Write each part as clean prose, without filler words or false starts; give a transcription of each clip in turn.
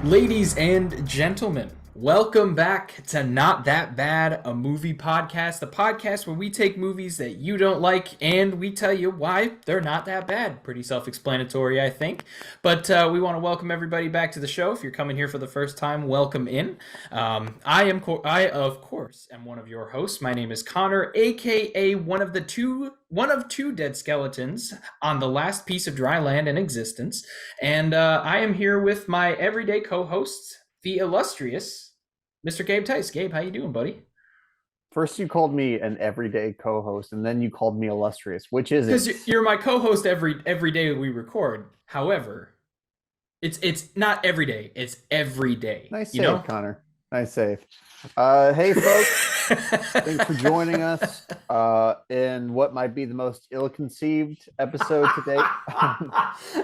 Ladies and gentlemen, welcome back to Not That Bad, a movie podcast, the podcast where we take movies that you don't like and we tell you why they're not that bad. Pretty self-explanatory, I think. But we want to welcome everybody back to the show. If you're coming here for the first time, welcome in. I of course am one of your hosts. My name is Connor, aka one of two dead skeletons on the last piece of dry land in existence. And I am here with my everyday co-hosts, the illustrious Mr. Gabe Tice. Gabe, how you doing, buddy? First, you called me an everyday co-host, and then you called me illustrious. Which is it? Because you're my co-host every day we record. However, it's not every day. It's every day. Nice you save, know? Connor. Nice save. Hey, folks. Thanks for joining us in what might be the most ill-conceived episode to date.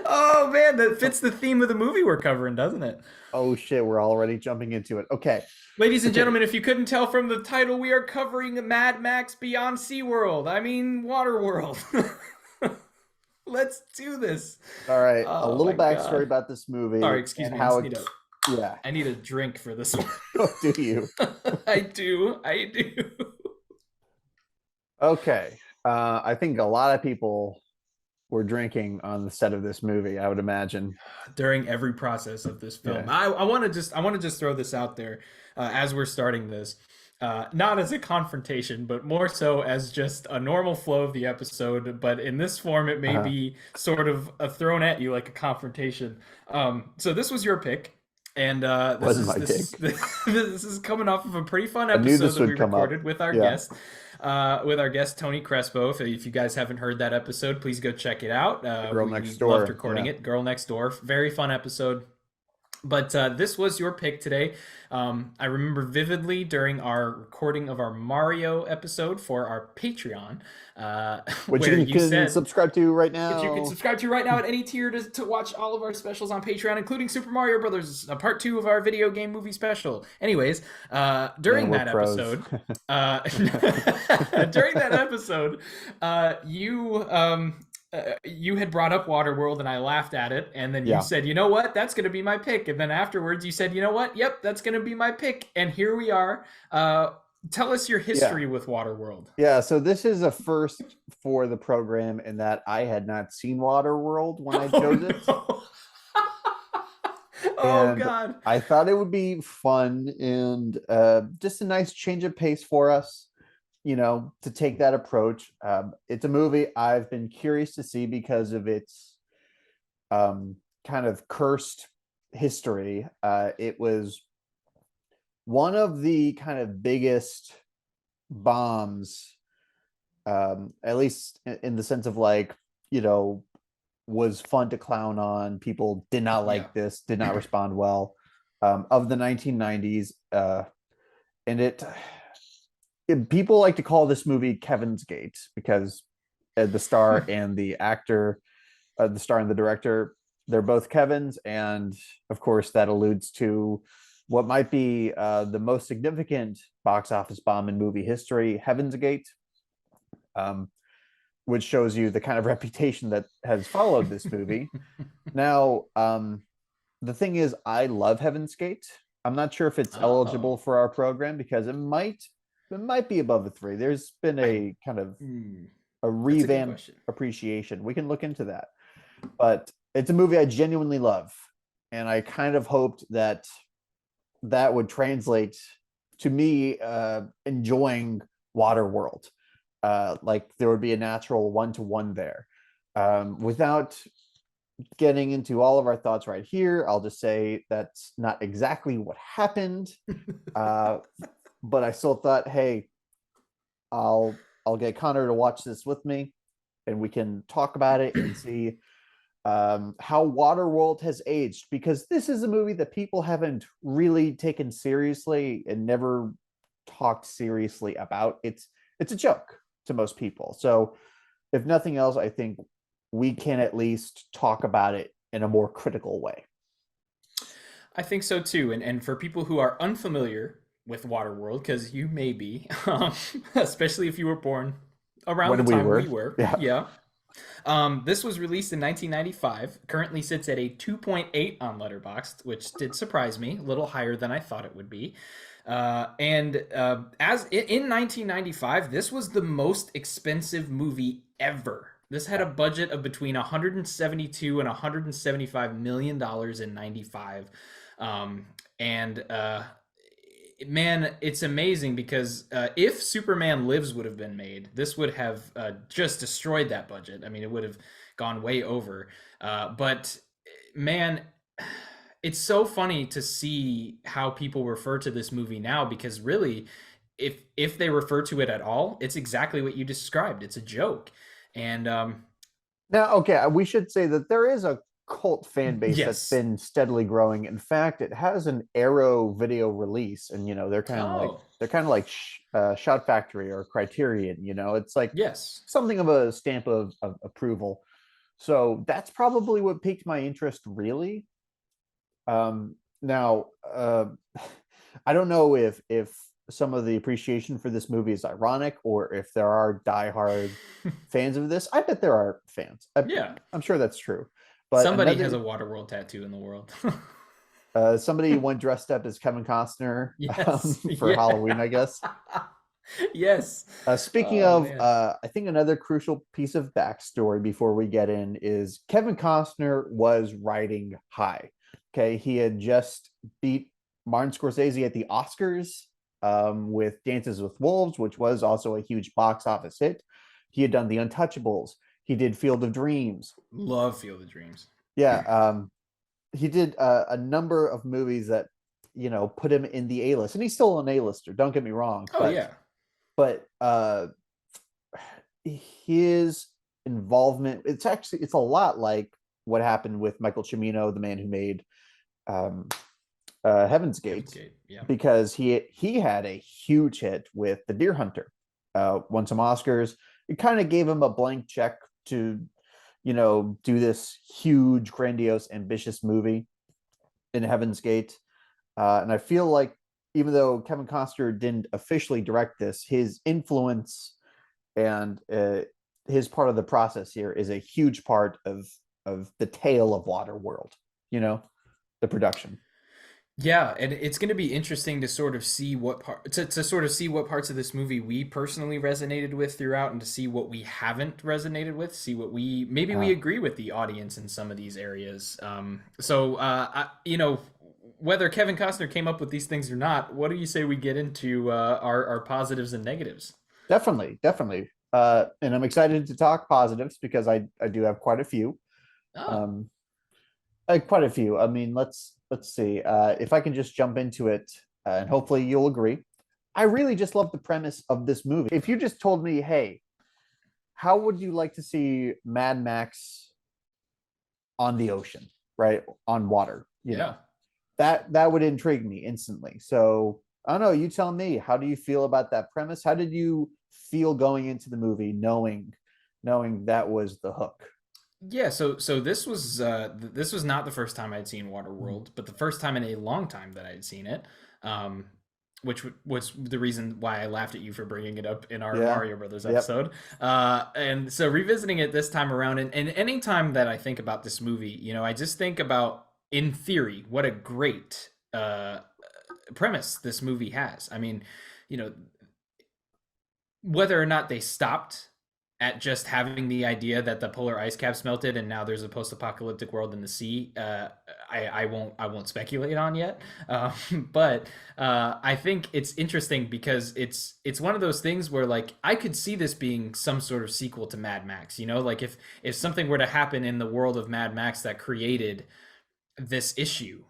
Oh, man, that fits the theme of the movie we're covering, doesn't it? Oh, shit, we're already jumping into it. Okay. Ladies and gentlemen, if you couldn't tell from the title, we are covering Mad Max Beyond SeaWorld. I mean, WaterWorld. Let's do this. All right. Oh, a little backstory God. about this movie. Sorry, excuse me. How I need a drink for this one. Oh, do you? I do. Okay. I think a lot of people were drinking on the set of this movie, I would imagine. During every process of this film. Yeah. I want to just throw this out there as we're starting this. Not as a confrontation, but more so as just a normal flow of the episode. But in this form, it may be sort of thrown at you like a confrontation. So this was your pick. And this is coming off of a pretty fun episode that we recorded with our guest. With our guest Tony Crespo. If you guys haven't heard that episode, please go check it out. Girl Next Door. Loved recording it. Girl Next Door. Very fun episode. But this was your pick today. I remember vividly during our recording of our Mario episode for our Patreon, which you can subscribe to right now. Which you can subscribe to right now at any tier to watch all of our specials on Patreon, including Super Mario Brothers, a part 2 of our video game movie special. Anyways, during that episode, you had brought up WaterWorld and I laughed at it, and then you said, you know what, that's going to be my pick. And then afterwards you said, you know what, yep, that's going to be my pick. And here we are. Tell us your history with WaterWorld. Yeah, so this is a first for the program in that I had not seen WaterWorld when I chose it. Oh, God. I thought it would be fun and just a nice change of pace for us, to take that approach. It's a movie I've been curious to see because of its kind of cursed history. It was one of the kind of biggest bombs, at least in the sense of was fun to clown on. People did not like this, did not respond well, of the 1990s. And people like to call this movie Kevin's Gate because the star and the actor, the star and the director, they're both Kevins. And of course, that alludes to what might be the most significant box office bomb in movie history, Heaven's Gate, which shows you the kind of reputation that has followed this movie. Now, the thing is, I love Heaven's Gate. I'm not sure if it's eligible for our program because it might be above a 3. There's been a kind of a revamped appreciation. We can look into that. But it's a movie I genuinely love. And I kind of hoped that would translate to me enjoying WaterWorld. Like there would be a natural one-to-one there. Without getting into all of our thoughts right here, I'll just say that's not exactly what happened. But I still thought, hey, I'll get Connor to watch this with me and we can talk about it and see how WaterWorld has aged, because this is a movie that people haven't really taken seriously and never talked seriously about. It's a joke to most people. So if nothing else, I think we can at least talk about it in a more critical way. I think so too. And for people who are unfamiliar with WaterWorld, because you may be, especially if you were born around the time we were. Yeah. This was released in 1995. Currently sits at a 2.8 on Letterboxd, which did surprise me, a little higher than I thought it would be. As in 1995, this was the most expensive movie ever. This had a budget of between 172 and 175 million dollars in 95. And Man, it's amazing because if Superman Lives would have been made, this would have just destroyed that budget. I mean, it would have gone way over. But man, it's so funny to see how people refer to this movie now because really, if they refer to it at all, it's exactly what you described. It's a joke, and Now, okay, we should say that there is a cult fan base that's yes. been steadily growing. In fact, it has an Arrow video release, and Oh, they're kind of like Shout Factory or Criterion. It's like yes. something of a stamp of approval. So that's probably what piqued my interest, really. Now, I don't know if some of the appreciation for this movie is ironic or if there are diehard fans of this. I bet there are fans. Yeah. I'm sure that's true. But Somebody has a another WaterWorld tattoo in the world. somebody went dressed up as Kevin Costner Yes. for Yeah. Halloween, I guess. Yes. Speaking Oh of, man. I think another crucial piece of backstory before we get in is Kevin Costner was riding high. Okay, he had just beat Martin Scorsese at the Oscars with Dances with Wolves, which was also a huge box office hit. He had done The Untouchables. He did Field of Dreams. Love Field of Dreams. Yeah, he did a number of movies that put him in the A list, and he's still an A lister. Don't get me wrong, Oh but yeah. but his involvement, it's a lot like what happened with Michael Cimino, the man who made um, Heaven's Kevin's Gate, Gate. Yeah. because he had a huge hit with The Deer Hunter, won some Oscars. It kind of gave him a blank check to do this huge, grandiose, ambitious movie in Heaven's Gate. And I feel like even though Kevin Costner didn't officially direct this, his influence and his part of the process here is a huge part of the tale of Waterworld. The production. Yeah, and it's going to be interesting to sort of see what to sort of see what parts of this movie we personally resonated with throughout, and to see what we haven't resonated with. See what we maybe we Uh, agree with the audience in some of these areas. Whether Kevin Costner came up with these things or not, what do you say we get into our positives and negatives? Definitely, definitely. And I'm excited to talk positives because I do have quite a few. Oh, Um, quite a few. I mean, let's see. If I can just jump into it, and hopefully you'll agree. I really just love the premise of this movie. If you just told me, hey, how would you like to see Mad Max on the ocean, right? On water, yeah. that would intrigue me instantly. So I don't know. You tell me. How do you feel about that premise? How did you feel going into the movie, knowing that was the hook? Yeah, so this was not the first time I'd seen Waterworld, but the first time in a long time that I'd seen it, um, was the reason why I laughed at you for bringing it up in our Yeah. Mario Brothers Yep. episode. And so revisiting it this time around, and any time that I think about this movie, I just think about, in theory, what a great premise this movie has. I mean, you know, whether or not they stopped at just having the idea that the polar ice caps melted and now there's a post-apocalyptic world in the sea, I won't speculate on yet. But I think it's interesting because it's one of those things where, like, I could see this being some sort of sequel to Mad Max. Like if something were to happen in the world of Mad Max that created this issue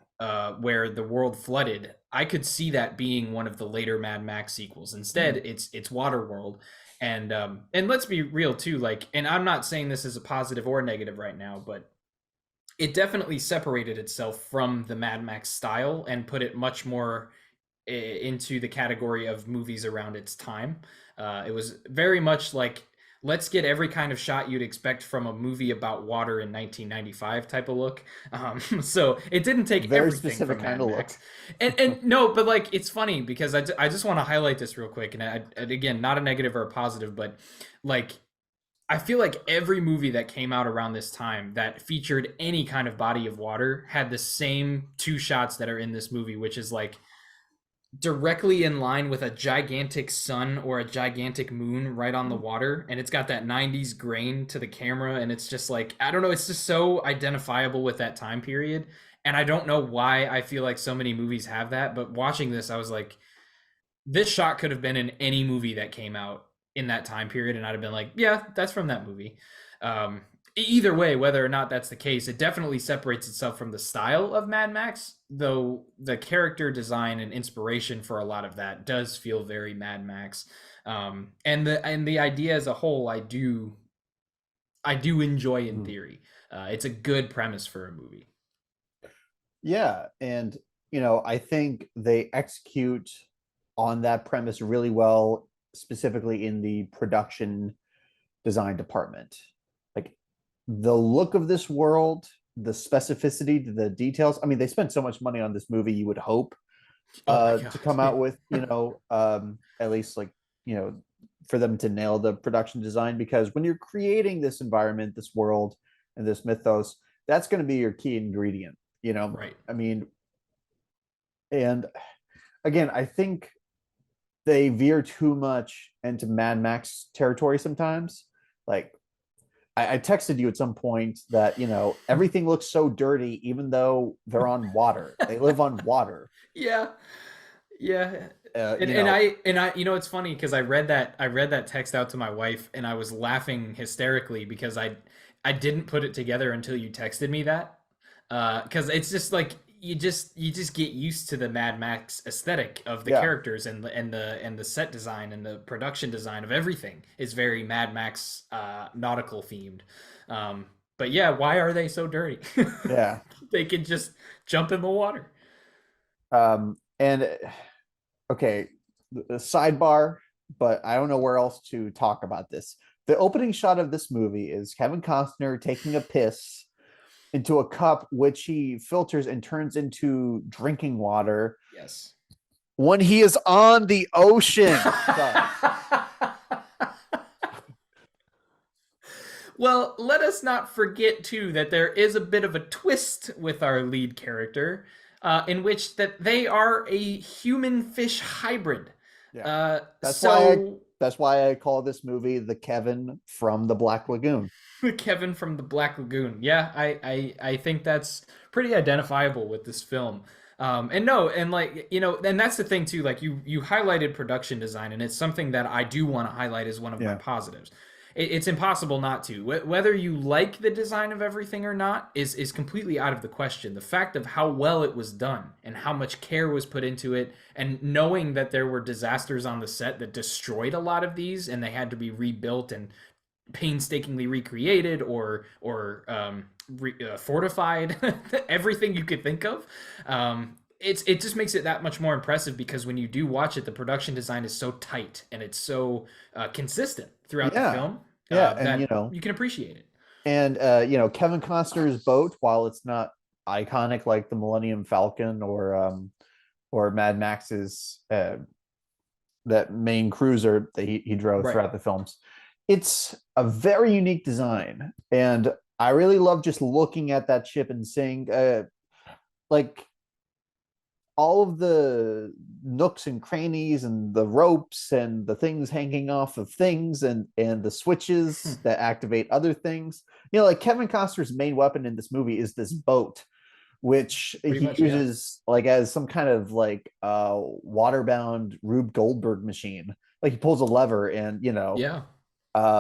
where the world flooded, I could see that being one of the later Mad Max sequels. Instead, Hmm. it's Waterworld, and let's be real too. Like, and I'm not saying this is a positive or negative right now, but it definitely separated itself from the Mad Max style and put it much more into the category of movies around its time. It was very much like, let's get every kind of shot you'd expect from a movie about water in 1995 type of look. So it didn't take Very everything specific from kind Mad of look. Max. And no, but like, it's funny because I just want to highlight this real quick. And again, not a negative or a positive, but like, I feel like every movie that came out around this time that featured any kind of body of water had the same two shots that are in this movie, which is like directly in line with a gigantic sun or a gigantic moon right on the water, and it's got that 90s grain to the camera, and it's just like, I don't know, it's just so identifiable with that time period. And I don't know why I feel like so many movies have that, but watching this I was like, this shot could have been in any movie that came out in that time period, and I'd have been like, yeah, that's from that movie. Um, Either way, whether or not that's the case, it definitely separates itself from the style of Mad Max, though the character design and inspiration for a lot of that does feel very Mad Max. And the idea as a whole, I do enjoy in Mm. theory. It's a good premise for a movie. Yeah, and I think they execute on that premise really well, specifically in the production design department. Like the look of this world, the specificity to the details. I mean, they spent so much money on this movie, you would hope Oh my to god. come out with, at least like, you know, for them to nail the production design, because when you're creating this environment, this world, and this mythos, that's going to be your key ingredient, Right. I mean, and again, I think they veer too much into Mad Max territory sometimes. Like I texted you at some point that everything looks so dirty, even though they're on water. They live on water. Yeah. Yeah. Uh, And you and know, I and I it's funny because I read that text out to my wife, and I was laughing hysterically because I didn't put it together until you texted me that. Because it's just like you just get used to the Mad Max aesthetic of the yeah, characters, and the set design and the production design of everything is very Mad Max nautical themed. But yeah, why are they so dirty? yeah. They can just jump in the water. And okay, the sidebar, but I don't know where else to talk about this. The opening shot of this movie is Kevin Costner taking a piss into a cup, which he filters and turns into drinking water Yes. when he is on the ocean. Sorry. Well, let us not forget too that there is a bit of a twist with our lead character, in which that they are a human fish hybrid. Yeah. Uh, That's why I so that's why I call this movie the Kevin from the Black Lagoon. Kevin from the Black Lagoon. Yeah, I think that's pretty identifiable with this film. And no, and like and that's the thing too. Like you highlighted production design, and it's something that I do want to highlight as one of my Yeah. positives. It's impossible not to. Whether you like the design of everything or not is completely out of the question. The fact of how well it was done and how much care was put into it, and knowing that there were disasters on the set that destroyed a lot of these, and they had to be rebuilt and painstakingly recreated or fortified, everything you could think of. It just makes it that much more impressive because when you do watch it, the production design is so tight and it's so consistent throughout the Yeah. film Yeah. And that you can appreciate it. Kevin Costner's boat, while it's not iconic like the Millennium Falcon or Mad Max's that main cruiser that he drove Right. throughout the films, it's a very unique design. And I really love just looking at that ship and seeing like all of the nooks and crannies and the ropes and the things hanging off of things and the switches that activate other things. Like Kevin Costner's main weapon in this movie is this boat, which Pretty he much, yeah. uses like as some kind of like waterbound Rube Goldberg machine. Like he pulls a lever and Yeah.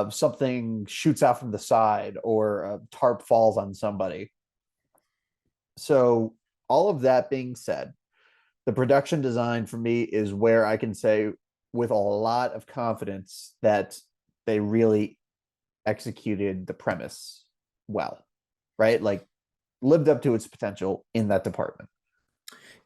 something shoots out from the side or a tarp falls on somebody. So all of that being said, the production design for me is where I can say with a lot of confidence that they really executed the premise well, right? Like lived up to its potential in that department.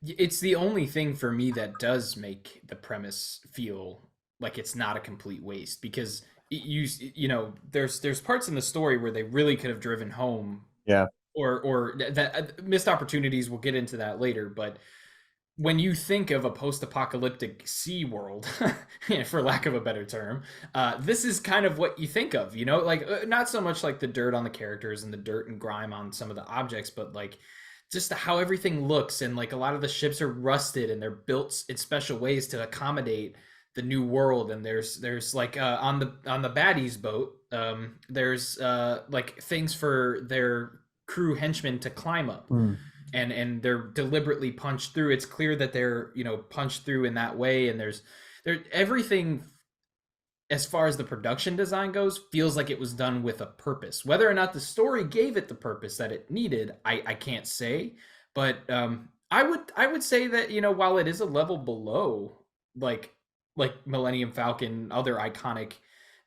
It's the only thing for me that does make the premise feel like it's not a complete waste because there's parts in the story where they really could have driven home Yeah. or that missed opportunities. We'll get into that later, but when you think of a post-apocalyptic sea world, for lack of a better term, this is kind of what you think of, like not so much like the dirt on the characters and the dirt and grime on some of the objects, but like just how everything looks, and like a lot of the ships are rusted and they're built in special ways to accommodate the new world. And there's like on the baddies boat, there's like things for their crew henchmen to climb up, Mm. and they're deliberately punched through. It's clear that they're punched through in that way, and there everything as far as the production design goes feels like it was done with a purpose. Whether or not the story gave it the purpose that it needed, I can't say. But I would say that while it is a level below like Millennium Falcon, other iconic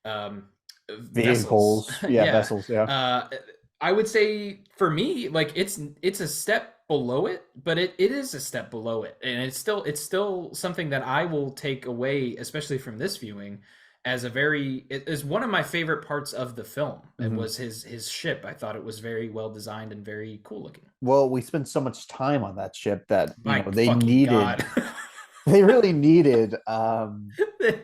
um, vessels, Vehicles, yeah, yeah, vessels, yeah. I would say for me, like it's a step below it, but it is a step below it, and it's still something that I will take away, especially from this viewing, as it is one of my favorite parts of the film. It Mhm. was his ship. I thought it was very well designed and very cool looking. Well, we spent so much time on that ship that My they fucking needed, god, they really needed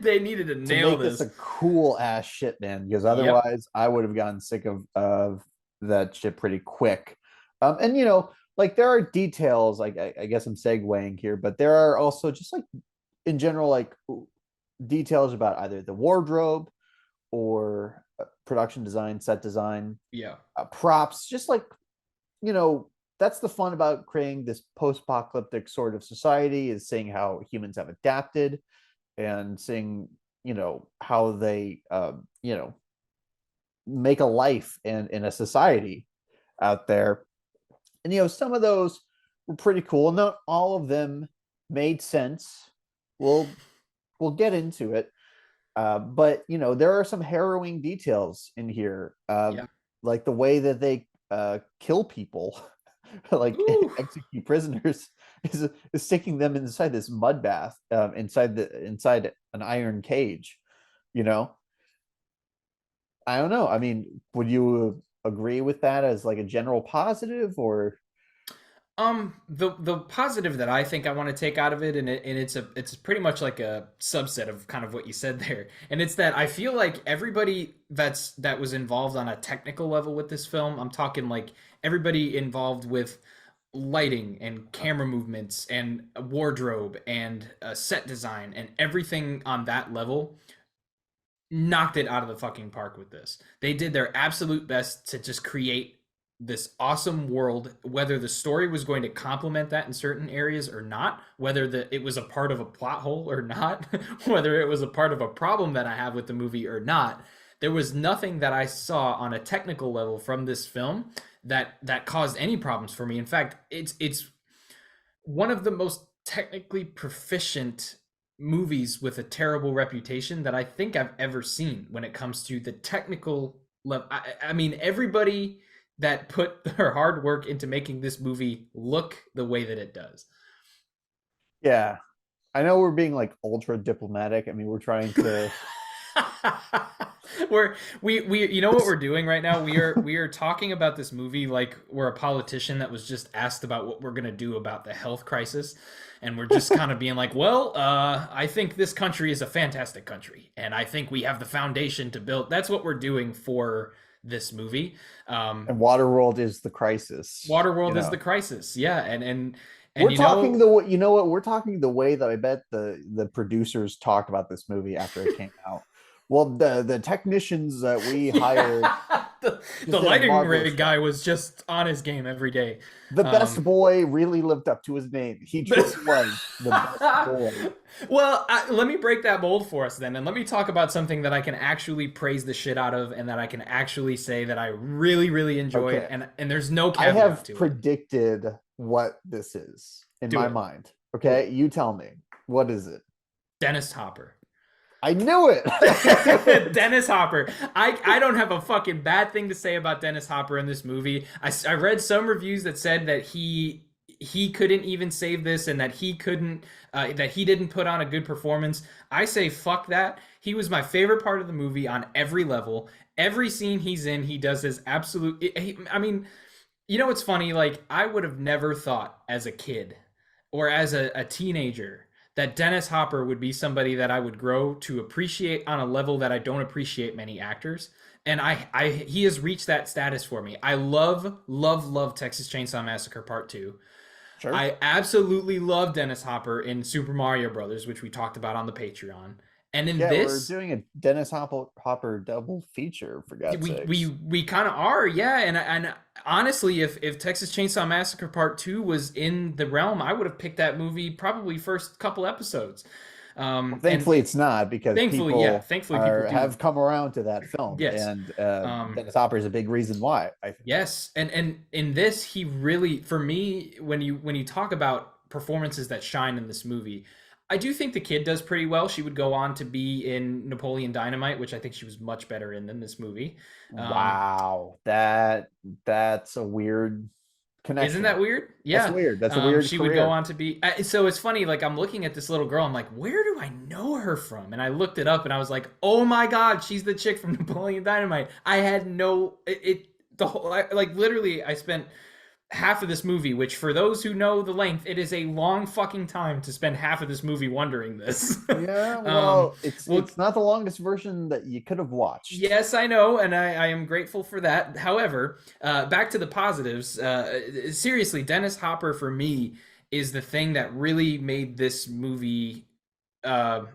they needed to to nail make this this. a cool ass ship, man, because Yep. otherwise I would have gotten sick of that ship pretty quick. And like there are details, like I guess I'm segueing here, but there are also just like in general, like details about either the wardrobe or production design, set design, Yeah. props, just like you know that's the fun about creating this post-apocalyptic sort of society, is seeing how humans have adapted and seeing how they make a life in a society out there. And some of those were pretty cool. Not all of them made sense. We'll get into it. But there are some harrowing details in here, Yeah. like the way that they kill people, like Ooh. execute prisoners, is sticking them inside this mud bath, inside an iron cage. You know, I don't know. I mean, would you agree with that as like a general positive, or? The positive that I think I want to take out of it, and it's pretty much like a subset of kind of what you said there, and it's that I feel like everybody that was involved on a technical level with this film, I'm talking like everybody involved with lighting and camera movements and wardrobe and set design and everything on that level, knocked it out of the fucking park with this. They did their absolute best to just create this awesome world, whether the story was going to complement that in certain areas or not, whether it was a part of a plot hole or not, whether it was a part of a problem that I have with the movie or not. There was nothing that I saw on a technical level from this film that caused any problems for me. In fact, it's one of the most technically proficient movies with a terrible reputation that I think I've ever seen when it comes to the technical level. I mean, everybody that put their hard work into making this movie look the way that it does. Yeah, I know we're being like ultra diplomatic. I mean, we're trying to. We you know what we're doing right now? We are talking about this movie like we're a politician that was just asked about what we're gonna do about the health crisis, and we're just kind of being like, well, I think this country is a fantastic country, and I think we have the foundation to build. That's what we're doing for this movie. And WaterWorld is the crisis. WaterWorld is the crisis, yeah, and We're talking what we're talking the way that I bet the producers talked about this movie after it came out. Well, the technicians that we hired yeah, the just did a lighting marvelous rig guy job. was just on his game every day. The best Um, boy really lived up to his name. He truly was the best boy. well, let me break that mold for us then, and let me talk about something that I can actually praise the shit out of, and that I can actually say that I really, really enjoyed, Okay. and there's no I caveat have to it. predicted what this is in Do my it. mind. Okay, you tell me. What is it? Dennis Hopper. I knew it. I knew it. Dennis Hopper. I don't have a fucking bad thing to say about Dennis Hopper in this movie. I read some reviews that said that he couldn't even save this, and that he couldn't that he didn't put on a good performance. I say fuck that. He was my favorite part of the movie on every level. Every scene he's in, he does his absolute. I mean, it's funny. Like I would have never thought as a kid or as a teenager, that Dennis Hopper would be somebody that I would grow to appreciate on a level that I don't appreciate many actors. And he has reached that status for me. I love Texas Chainsaw Massacre Part 2. Sure. I absolutely love Dennis Hopper in Super Mario Brothers, which we talked about on the Patreon. And in Yeah, we're this, doing a Hopper double feature, for God's sakes. we kind of are, yeah. And honestly, if Texas Chainsaw Massacre Part 2 was in the realm, I would have picked that movie probably first couple episodes. Well, And thankfully, it's not, because thankfully, yeah, people thankfully people do. have come around to that film, Yes. and Um, Dennis Hopper is a big reason why, I think. yes. And in this, he really, for me, when you talk about performances that shine in this movie, I do think the kid does pretty well. She would go on to be in Napoleon Dynamite, which I think she was much better in than this movie. Um, Wow, that's a weird Isn't connection. that weird? That's Yeah. weird. That's a weird She would go career. on to be. So it's funny. Like I'm looking at this little girl. I'm like, where do I know her from? And I looked it up, and I was like, oh my god, she's the chick from Napoleon Dynamite. I had no. The whole like literally. I spent half of this movie, which for those who know the length, it is a long fucking time to spend half of this movie wondering this. Yeah, um, well, it's well, it's not the longest version that you could have watched. Yes, I know, and I am grateful for that. However, back to the positives. Seriously, Dennis Hopper for me is the thing that really made this movie.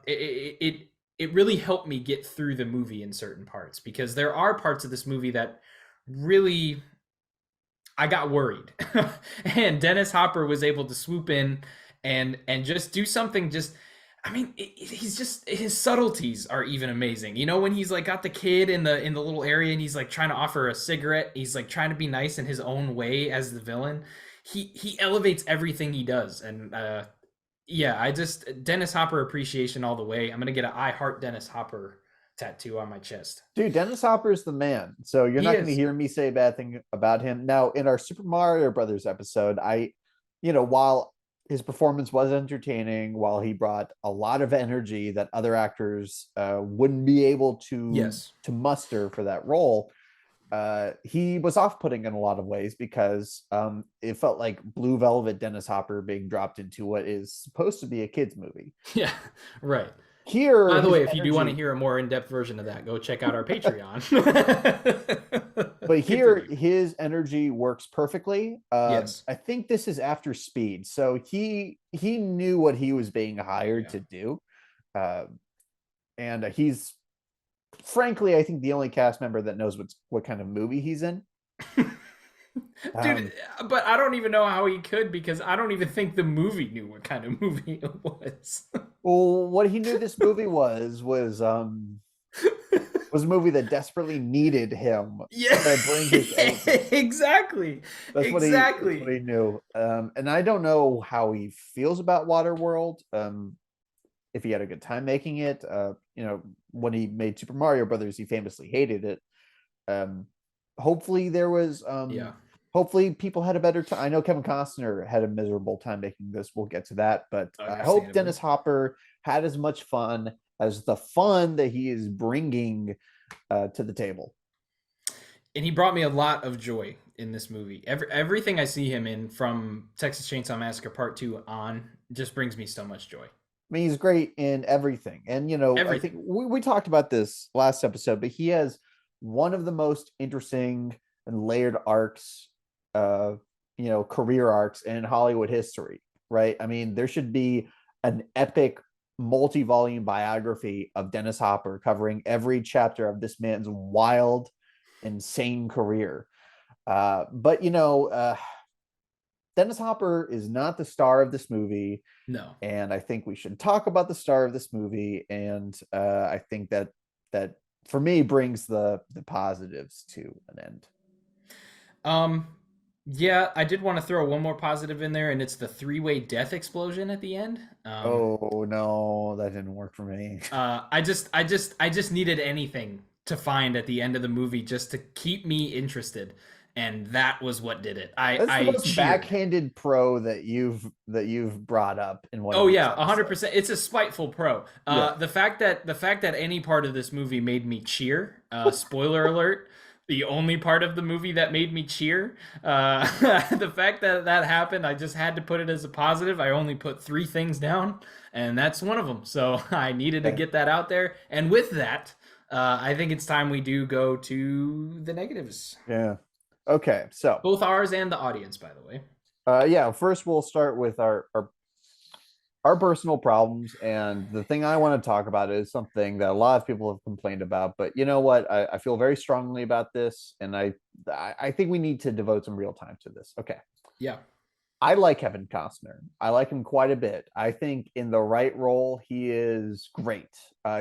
It really helped me get through the movie in certain parts because there are parts of this movie that really I got worried, and Dennis Hopper was able to swoop in and just do something. Just, I mean, he's just his subtleties are even amazing. You know, when he's like got the kid in the little area and he's like trying to offer a cigarette, he's like trying to be nice in his own way as the villain. He elevates everything he does, and yeah, I just Dennis Hopper appreciation all the way. I'm gonna get an I Heart Dennis Hopper tattoo on my chest. Dude, Dennis Hopper is the man. So you're He not going to is. hear me say a bad thing about him. Now, in our Super Mario Brothers episode, while his performance was entertaining, while he brought a lot of energy that other actors wouldn't be able Yes. to muster for that role, he was off-putting in a lot of ways because it felt like Blue Velvet Dennis Hopper being dropped into what is supposed to be a kids movie. Yeah. Right. Here, By the his way, if you do want to energy, hear a more in-depth version of that, go check out our Patreon. but Kids here review. his energy works perfectly. Yes. I think this is after Speed, so he knew what he was being hired Yeah. to do, uh, and he's frankly, I think, the only cast member that knows what kind of movie he's in. Dude, Um, but I don't even know how he could because I don't even think the movie knew what kind of movie it was. well, what he knew this movie was a movie that desperately needed him Yeah. to bring his A game. Exactly. That's what Exactly. he knew. And I don't know how he feels about Waterworld. If he had a good time making it. When he made Super Mario Brothers, he famously hated it. Um, hopefully there was Yeah. hopefully people had a better time. I know Kevin Costner had a miserable time making this. We'll get to that, but I hope Understandably. Dennis Hopper had as much fun as the fun that he is bringing to the table. And he brought me a lot of joy in this movie. Everything I see him in from Texas Chainsaw Massacre Part 2 on just brings me so much joy. I mean, he's great in everything. And, I think Everything. we talked about this last episode, but he has one of the most interesting and layered arcs, career arcs in Hollywood history, right? I mean, there should be an epic multi-volume biography of Dennis Hopper covering every chapter of this man's wild, insane career. But, Dennis Hopper is not the star of this movie, No. and I think we should talk about the star of this movie. And I think that for me brings the positives to an end. Um, yeah, I did want to throw one more positive in there, and it's the three-way death explosion at the end. Oh no, that didn't work for me. I just needed anything to find at the end of the movie just to keep me interested, and that was what did it. I That's the I most cheered. backhanded pro that you've brought up in one Oh of these yeah, episodes. 100%. It's a spiteful pro. Yeah. The fact that any part of this movie made me cheer. Spoiler alert, the only part of the movie that made me cheer. The fact that that happened, I just had to put it as a positive. I only put three things down, and that's one of them. So I needed to Okay. get that out there. And with that, I think it's time we do go to the negatives. Yeah. Okay. So, Both ours and the audience, by the way. yeah, first we'll start with our personal problems. And the thing I want to talk about is something that a lot of people have complained about. But you know what? I feel very strongly about this, and I think we need to devote some real time to this. Okay. Yeah. I like Kevin Costner. I like him quite a bit. I think in the right role, he is great.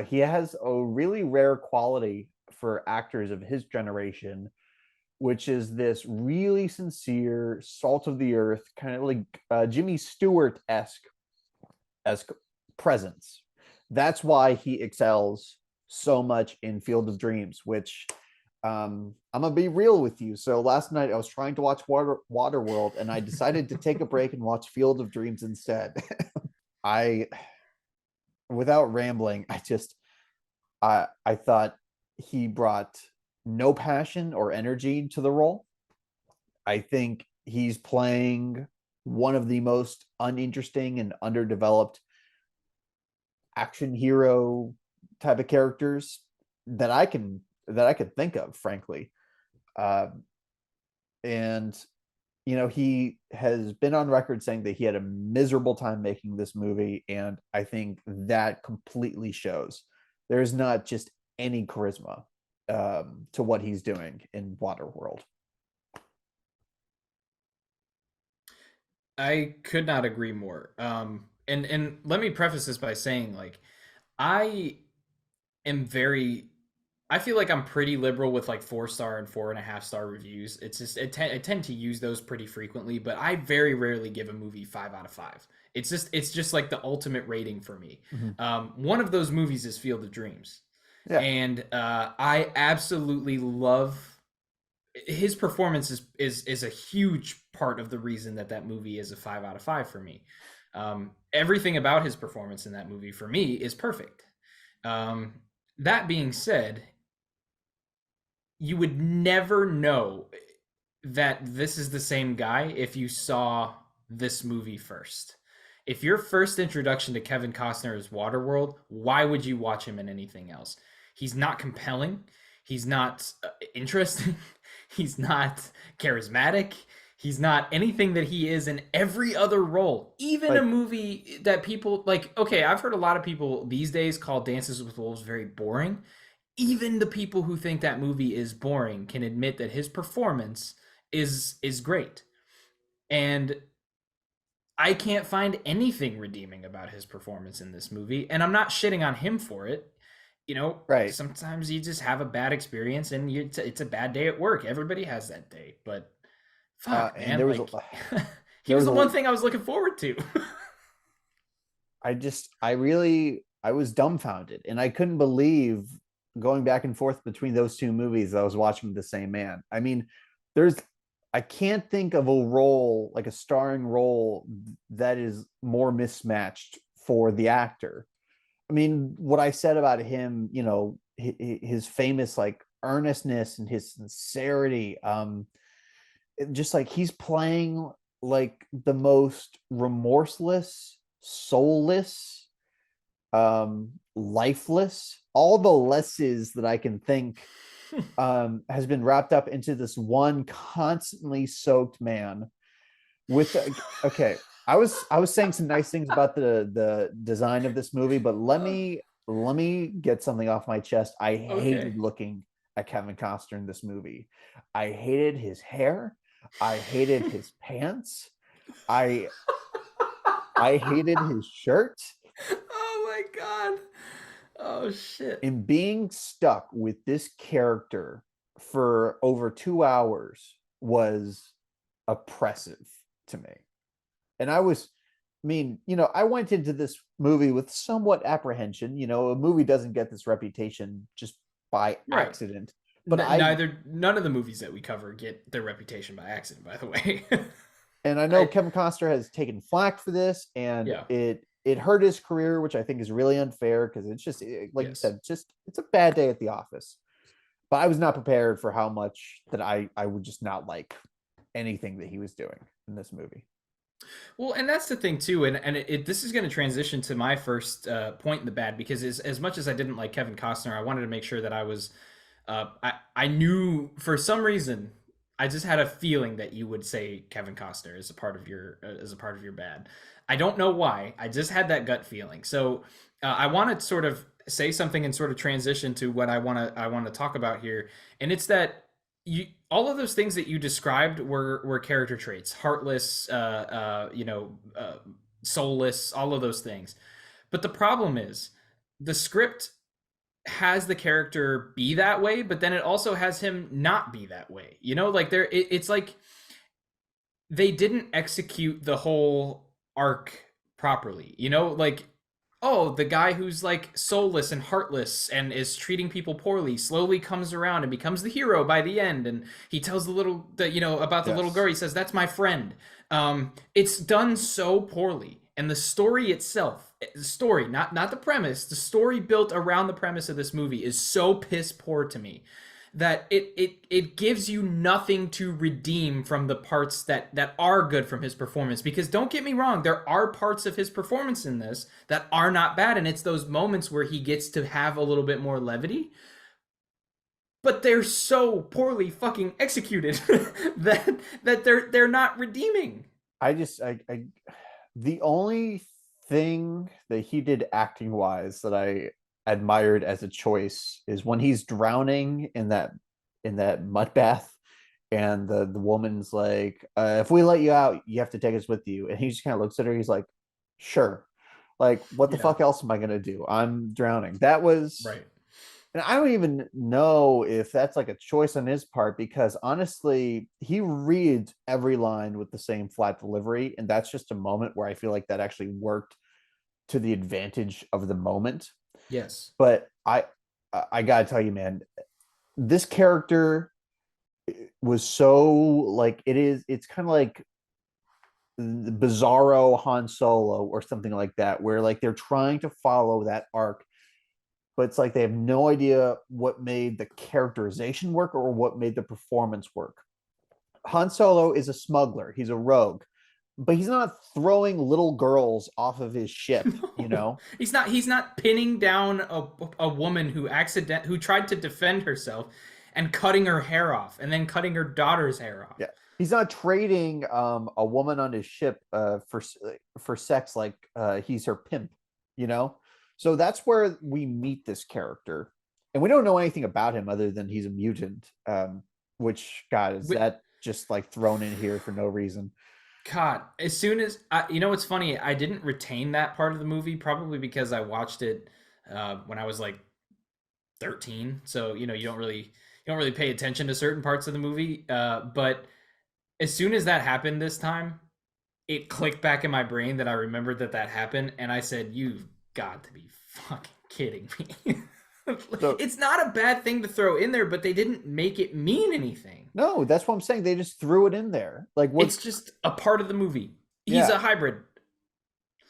He has a really rare quality for actors of his generation, which is this really sincere, salt of the earth, kind of like Jimmy Stewart esque as presence. That's why he excels so much in Field of Dreams, which I'm gonna be real with you. So last night I was trying to watch WaterWorld, and I decided to take a break and watch Field of Dreams instead. I, without rambling, I thought he brought no passion or energy to the role. I think he's playing one of the most uninteresting and underdeveloped action hero type of characters that I could think of, frankly. Uh, and he has been on record saying that he had a miserable time making this movie, and I think that completely shows. There's not just any charisma to what he's doing in Waterworld. I could not agree more. And let me preface this by saying, like, I am very I feel like I'm pretty liberal with like 4 star and 4.5 star reviews. It's just I tend to use those pretty frequently, but I very rarely give a movie 5 out of 5. It's just like the ultimate rating for me. Mhm. One of those movies is Field of Dreams, Yeah. and I absolutely love his performance is a huge part of the reason that that movie is a 5 out of 5 for me. Everything about his performance in that movie for me is perfect. Um, that being said, you would never know that this is the same guy if you saw this movie first. If your first introduction to Kevin Costner is Waterworld, why would you watch him in anything else? He's not compelling. He's not interesting. He's not charismatic. He's not anything that he is in every other role. Even a Like, movie that people like, okay, I've heard a lot of people these days call Dances with Wolves very boring. Even the people who think that movie is boring can admit that his performance is great. And I can't find anything redeeming about his performance in this movie, and I'm not shitting on him for it. right. Sometimes you just have a bad experience and it's a bad day at work. Everybody has that day, but fuck, And man, like he there was was the a one thing I was looking forward to. I was dumbfounded, and I couldn't believe, going back and forth between those two movies, I was watching the same man. I mean, there's I can't think of a role, like a starring role, that is more mismatched for the actor. I mean, what I said about him, his famous like earnestness and his sincerity, just like he's playing like the most remorseless, soulless, lifeless, all the lesses that I can think, has been wrapped up into this one constantly soaked man with okay. I was saying some nice things about the design of this movie, but let me get something off my chest. I Okay. hated looking at Kevin Costner in this movie. I hated his hair. I hated his pants. I I hated his shirt. Oh my god. Oh shit. And being stuck with this character for over 2 hours was oppressive to me. And I went into this movie with somewhat apprehension. A movie doesn't get this reputation just by Right. accident. But I None of the movies that we cover get their reputation by accident, by the way. and I know I Kevin Costner has taken flack for this, and Yeah. it hurt his career, which I think is really unfair, because it's just like you Yes. said, it's a bad day at the office. but I was not prepared for how much that I would just not like anything that he was doing in this movie. Well, and that's the thing too, and this is going to transition to my first point in the bad because as much as I didn't like Kevin Costner, I wanted to make sure that I was, I knew for some reason, I just had a feeling that you would say Kevin Costner as a part of your bad. I don't know why. I just had that gut feeling. So I want to sort of say something and sort of transition to what I want to talk about here, and it's that you all of those things that you described were character traits, heartless, soulless, all of those things. But the problem is the script has the character be that way, but then it also has him not be that way. Like it's like they didn't execute the whole arc properly. Like, oh, the guy who's like soulless and heartless and is treating people poorly slowly comes around and becomes the hero by the end, and he tells about the little Yes. girl. He says, "That's my friend." It's done so poorly, and the story itself, the story, not the premise, the story built around the premise of this movie is so piss poor to me that it gives you nothing to redeem from the parts that are good from his performance. Because don't get me wrong, there are parts of his performance in this that are not bad, and it's those moments where he gets to have a little bit more levity, but they're so poorly fucking executed that they're not redeeming. I the only thing that he did acting wise that I admired as a choice is when he's drowning in that mud bath, and the woman's like, if we let you out, you have to take us with you. And he just kind of looks at her, he's like, sure. Like, what the Yeah, fuck else am I gonna do? I'm drowning. That was, right. and I don't even know if that's like a choice on his part, because honestly, he reads every line with the same flat delivery, and that's just a moment where I feel like that actually worked to the advantage of the moment. Yes. But I gotta tell you, man, this character was so like, it's kind of like the bizarro Han Solo or something like that, where like they're trying to follow that arc, but it's like they have no idea what made the characterization work or what made the performance work. Han Solo is a smuggler, he's a rogue, but he's not throwing little girls off of his ship, you No, know? he's not pinning down a woman who tried to defend herself and cutting her hair off and then cutting her daughter's hair off. Yeah. He's not trading a woman on his ship for sex like he's her pimp, you know? So that's where we meet this character. And we don't know anything about him other than he's a mutant. Which, God, is But that just like thrown in here for no reason? God, as soon as what's funny, I didn't retain that part of the movie probably because I watched it when I was like 13. So you don't really pay attention to certain parts of the movie. But as soon as that happened this time, it clicked back in my brain that I remembered that happened, and I said, "You've got to be fucking kidding me." So It's not a bad thing to throw in there, but they didn't make it mean anything. no, that's what I'm saying. They just threw it in there. Like It's what's just a part of the movie. He's yeah, a hybrid.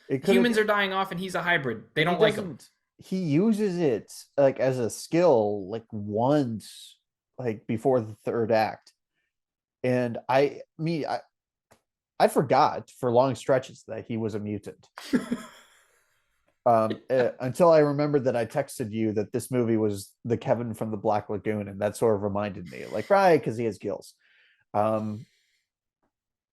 it could have Humans are dying off, and he's a hybrid. They and he don't like him. doesn't he uses it like as a skill like once, like before the third act. And I forgot for long stretches that he was a mutant. Until I remembered that I texted you that this movie was the Kevin from the Black Lagoon, and that sort of reminded me, like, right, because he has gills. Um,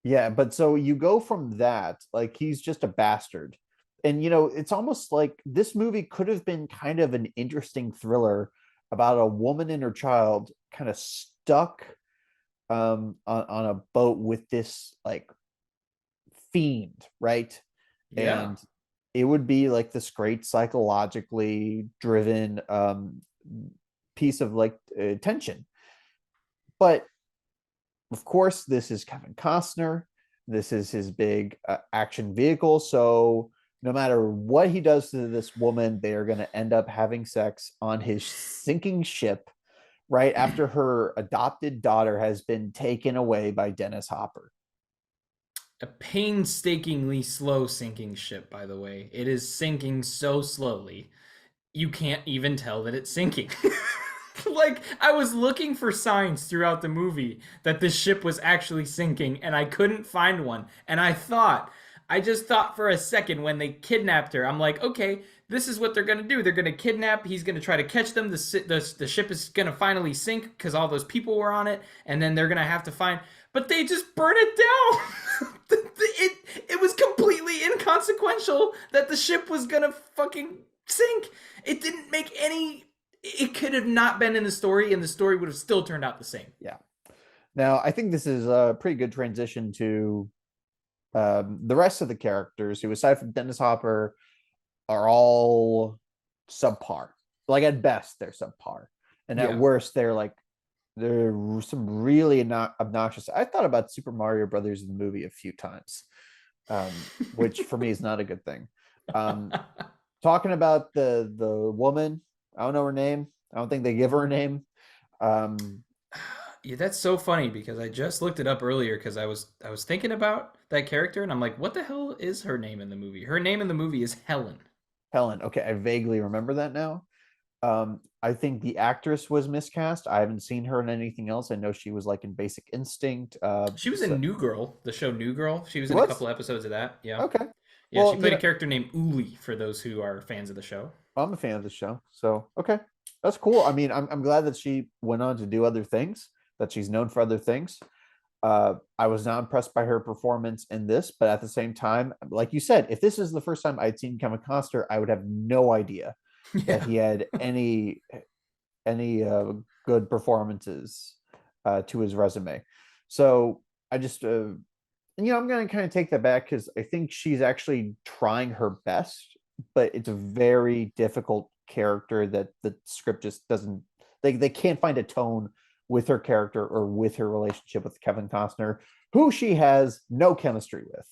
yeah, but so you go from that, like he's just a bastard. And it's almost like this movie could have been kind of an interesting thriller about a woman and her child kind of stuck on a boat with this like fiend, right? Yeah. And it would be like this great psychologically driven piece of like tension. But of course, this is Kevin Costner. This is his big action vehicle. So no matter what he does to this woman, they are going to end up having sex on his sinking ship right after her adopted daughter has been taken away by Dennis Hopper. A painstakingly slow sinking ship, by the way. It is sinking so slowly, you can't even tell that it's sinking. Like, I was looking for signs throughout the movie that this ship was actually sinking, and I couldn't find one. And I just thought for a second when they kidnapped her, I'm like, okay, this is what they're gonna do. They're gonna kidnap. He's gonna try to catch them. The ship is gonna finally sink because all those people were on it, and then they're gonna have to find. But they just burn it down. It was completely inconsequential that the ship was gonna fucking sink. It didn't make any. It could have not been in the story, and the story would have still turned out the same. Yeah. Now, I think this is a pretty good transition to the rest of the characters who, aside from Dennis Hopper, are all subpar. Like at best, they're subpar, and at worst, they're some really not obnoxious. I thought about Super Mario Brothers in the movie a few times, which for me is not a good thing. Talking about the woman, I don't know her name. I don't think they give her a name. Yeah, that's so funny because I just looked it up earlier because I was thinking about that character and I'm like, what the hell is her name in the movie? Her name in the movie is Helen. Helen. Okay, I vaguely remember that now. I think the actress was miscast. I haven't seen her in anything else. I know she was like in Basic Instinct. She was in New Girl, the show New Girl. She was in a What? couple episodes of that. Yeah. Okay. Yeah, Well, she played a character named Uli for those who are fans of the show. I'm a fan of the show, so okay, that's cool. I mean, I'm glad that she went on to do other things, that she's known for other things. I was not impressed by her performance in this, but at the same time, like you said, if this is the first time I'd seen Kevin Costner, I would have no idea that he had any good performances to his resume. So I just I'm going to kind of take that back because I think she's actually trying her best, but it's a very difficult character that the script just doesn't. They can't find a tone with her character or with her relationship with Kevin Costner, who she has no chemistry with.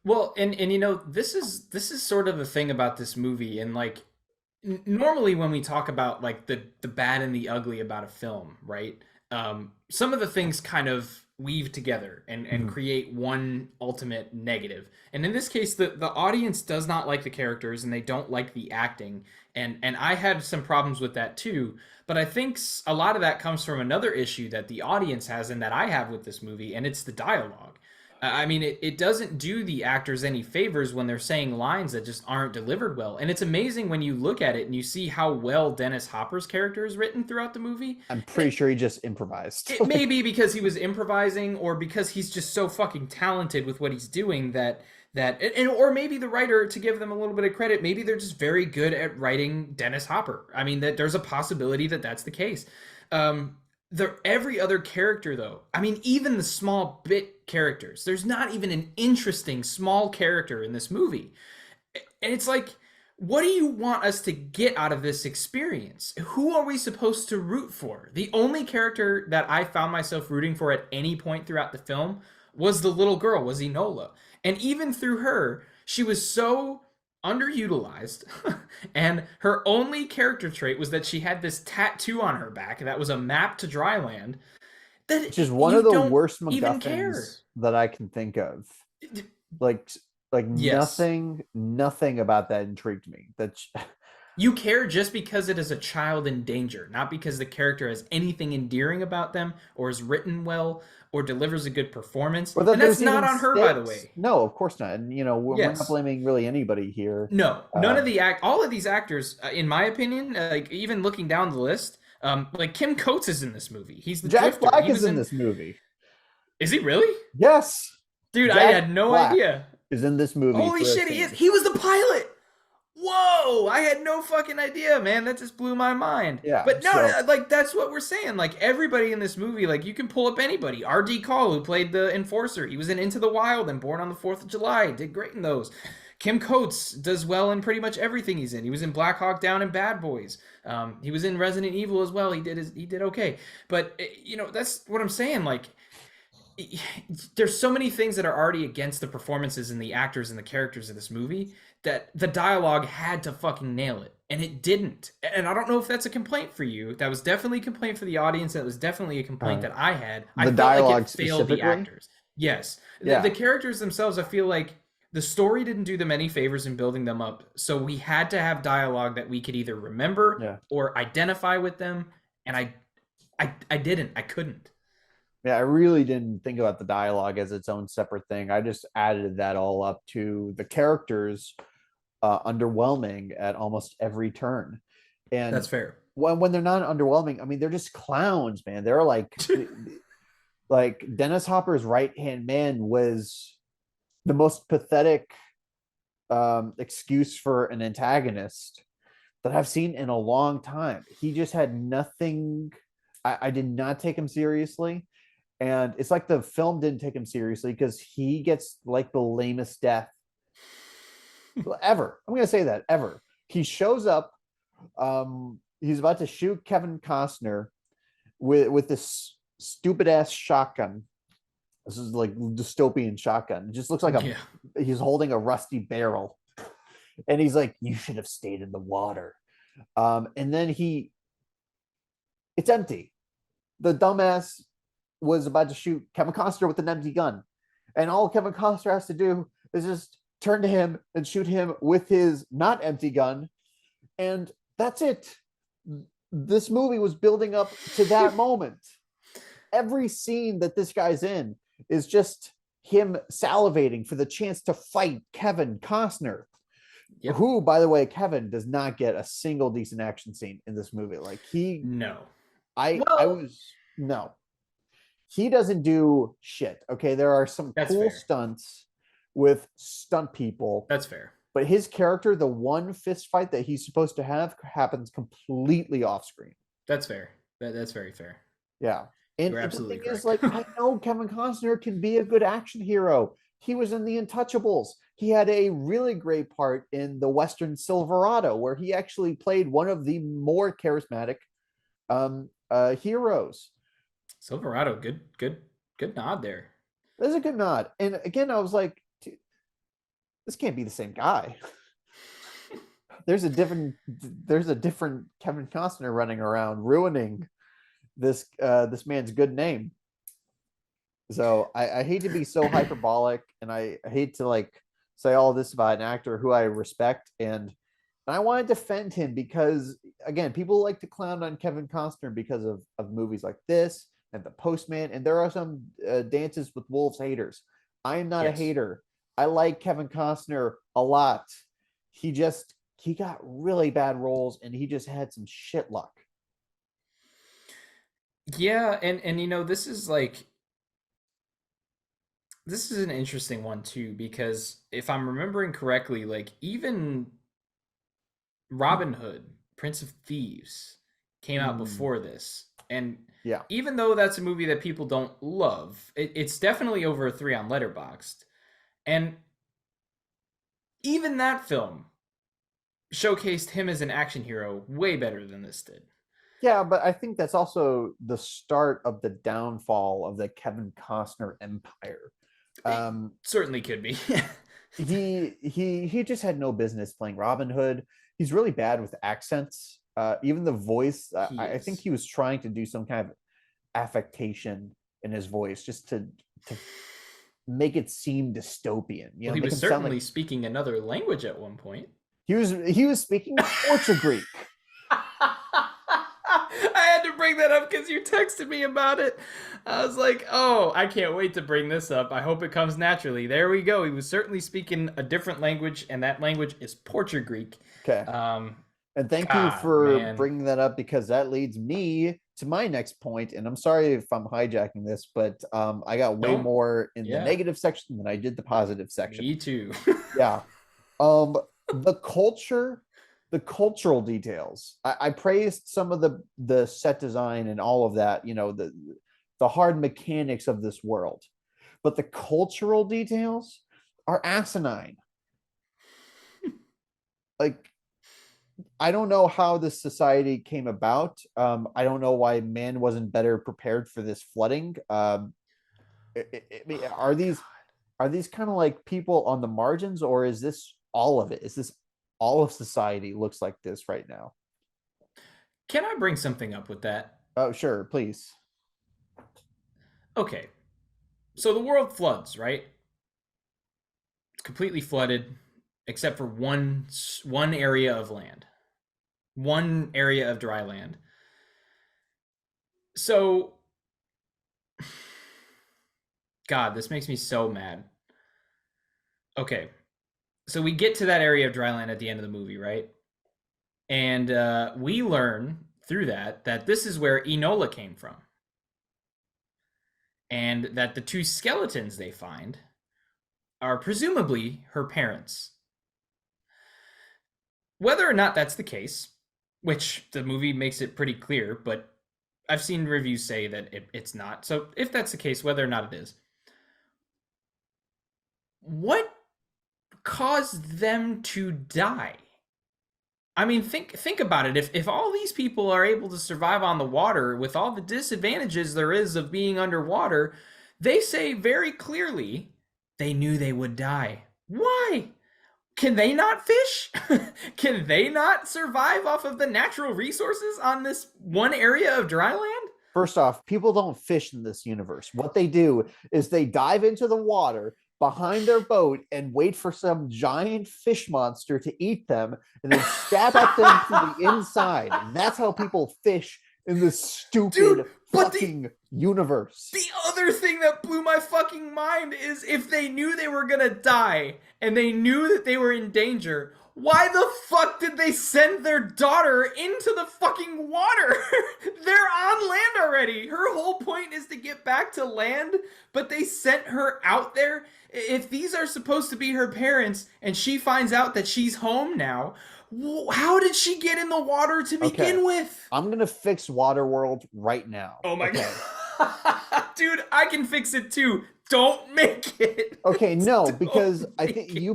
Well, and this is sort of the thing about this movie, and like normally when we talk about like the bad and the ugly about a film, right? Some of the things kind of weave together and create one ultimate negative. And in this case, the audience does not like the characters and they don't like the acting. And I had some problems with that too. But I think a lot of that comes from another issue that the audience has and that I have with this movie, and it's the dialogue. I mean, it doesn't do the actors any favors when they're saying lines that just aren't delivered well. And it's amazing when you look at it and you see how well Dennis Hopper's character is written throughout the movie. I'm pretty sure he just improvised. It may be because he was improvising or because he's just so fucking talented with what he's doing or maybe the writer, to give them a little bit of credit, maybe they're just very good at writing Dennis Hopper. I mean, that there's a possibility that that's the case. Every other character though, I mean, even the small bit characters, there's not even an interesting small character in this movie. And it's like, what do you want us to get out of this experience? Who are we supposed to root for? The only character that I found myself rooting for at any point throughout the film was the little girl, was Enola. And even through her, she was so underutilized and her only character trait was that she had this tattoo on her back that was a map to Dryland, that which is one of the worst MacGuffins that I can think of. Like yes. nothing about that intrigued me. You care just because it is a child in danger, not because the character has anything endearing about them or is written well or delivers a good performance. And that's not on her, by the way. No, of course not. And we're not blaming really anybody here. No, none of all of these actors, in my opinion, like even looking down the list, like Kim Coates is in this movie. He's the Jack Black is in this movie. Is he really? Yes, dude, I had no idea. Is in this movie. Holy shit, he is. He was the pilot. Whoa, I had no fucking idea, man. That just blew my mind. Yeah. But no, like that's what we're saying. Like everybody in this movie, like you can pull up anybody. R.D. Call, who played the enforcer. He was in Into the Wild and Born on the 4th of July. Did great in those. Kim Coates does well in pretty much everything he's in. He was in Black Hawk Down and Bad Boys. He was in Resident Evil as well. He did okay. But that's what I'm saying. Like, there's so many things that are already against the performances and the actors and the characters of this movie that the dialogue had to fucking nail it, and it didn't. And I don't know if that's a complaint for you. That was definitely a complaint for the audience. That was definitely a complaint that I had. I felt like it failed the actors. Yes. Yeah. The characters themselves, I feel like the story didn't do them any favors in building them up. So we had to have dialogue that we could either remember or identify with them. and I didn't. I couldn't. Yeah, I really didn't think about the dialogue as its own separate thing. I just added that all up to the characters underwhelming at almost every turn. And That's fair. when they're not underwhelming, I mean they're just clowns, man. They're like Dennis Hopper's right hand man was the most pathetic excuse for an antagonist that I've seen in a long time. He just had nothing. I did not take him seriously. And it's like the film didn't take him seriously because he gets like the lamest death ever. I'm going to say that ever. He shows up. He's about to shoot Kevin Costner with this stupid ass shotgun. This is like dystopian shotgun. It just looks like Yeah. he's holding a rusty barrel, and he's like, "You should have stayed in the water." And then it's empty. The dumbass was about to shoot Kevin Costner with an empty gun, and all Kevin Costner has to do is just turn to him and shoot him with his not empty gun, and that's it. This movie was building up to that moment. Every scene that this guy's in is just him salivating for the chance to fight Kevin Costner. Yep. Who, by the way, Kevin does not get a single decent action scene in this movie. Like No. I Well, was no, he doesn't do shit. Okay, there are some that's cool fair. stunts with stunt people, That's fair. but his character, the one fist fight that he's supposed to have, happens completely off screen. That's fair. That's very fair. Yeah. And You're the absolutely thing is, correct. like, I know Kevin Costner can be a good action hero. He was in The Untouchables. He had a really great part in the Western Silverado, where he actually played one of the more charismatic heroes. Silverado, good nod there. That's a good nod. And again, I was like, this can't be the same guy. there's a different Kevin Costner running around ruining this man's good name. So I hate to be so hyperbolic, and I hate to like say all this about an actor who I respect, and I want to defend him because again, people like to clown on Kevin Costner because of movies like this and The Postman, and there are some Dances with Wolves haters. I am not a Yes. hater. I like Kevin Costner a lot. He got really bad roles, and he just had some shit luck. Yeah, and this is an interesting one too because if I'm remembering correctly, like even Robin Hood, Prince of Thieves came out Mm, before this. And yeah. even though that's a movie that people don't love, it's definitely over a 3 on Letterboxd. And even that film showcased him as an action hero way better than this did. Yeah, but I think that's also the start of the downfall of the Kevin Costner empire. It Um, certainly could be. he just had no business playing Robin Hood. He's really bad with accents. Even the voice, He I think is. he was trying to do some kind of affectation in his voice just to make it seem dystopian. You Well, know, he make was him sound like certainly speaking another language at one point. he was speaking Portuguese. I had to bring that up because you texted me about it. I was like, oh, I can't wait to bring this up. I hope it comes naturally. There we go. He was certainly speaking a different language, and that language is Portuguese. Okay. Um, And thank you God, for man. bringing that up because that leads me to my next point. And I'm sorry if I'm hijacking this, but I got way Don't. more in the Yeah, negative section than I did the positive section. me too. Yeah. Um, the culture, the cultural details. I praised some of the set design and all of that, you know, the hard mechanics of this world. But the cultural details are asinine. Like I don't know how this society came about. I don't know why man wasn't better prepared for this flooding. I mean, Oh, are these kind of like people on the margins, or is this all of it? Is this all of society looks like this right now? can I bring something up with that? Oh, sure, please. Okay, so the world floods, right? It's completely flooded, except for one area of land, one area of dry land. So, God, this makes me so mad. Okay, so we get to that area of dry land at the end of the movie, right? And we learn through that this is where Enola came from, and that the two skeletons they find are presumably her parents. Whether or not that's the case, which the movie makes it pretty clear, but I've seen reviews say that it's not. So if that's the case, whether or not it is, what caused them to die? I mean, think about it. If all these people are able to survive on the water with all the disadvantages there is of being underwater, they say very clearly they knew they would die. Why? Can they not fish? Can they not survive off of the natural resources on this one area of dry land? First off, people don't fish in this universe. What they do is they dive into the water behind their boat and wait for some giant fish monster to eat them and then stab at them from the inside. And that's how people fish in this stupid Dude, fucking universe. The other thing that blew my fucking mind is if they knew they were gonna die and they knew that they were in danger, why the fuck did they send their daughter into the fucking water? They're on land already. Her whole point is to get back to land, but they sent her out there. If these are supposed to be her parents and she finds out that she's home now, how did she get in the water to begin with? I'm going to fix WaterWorld right now. Oh my God. Dude, I can fix it too. Don't make it. Okay, no, because I think you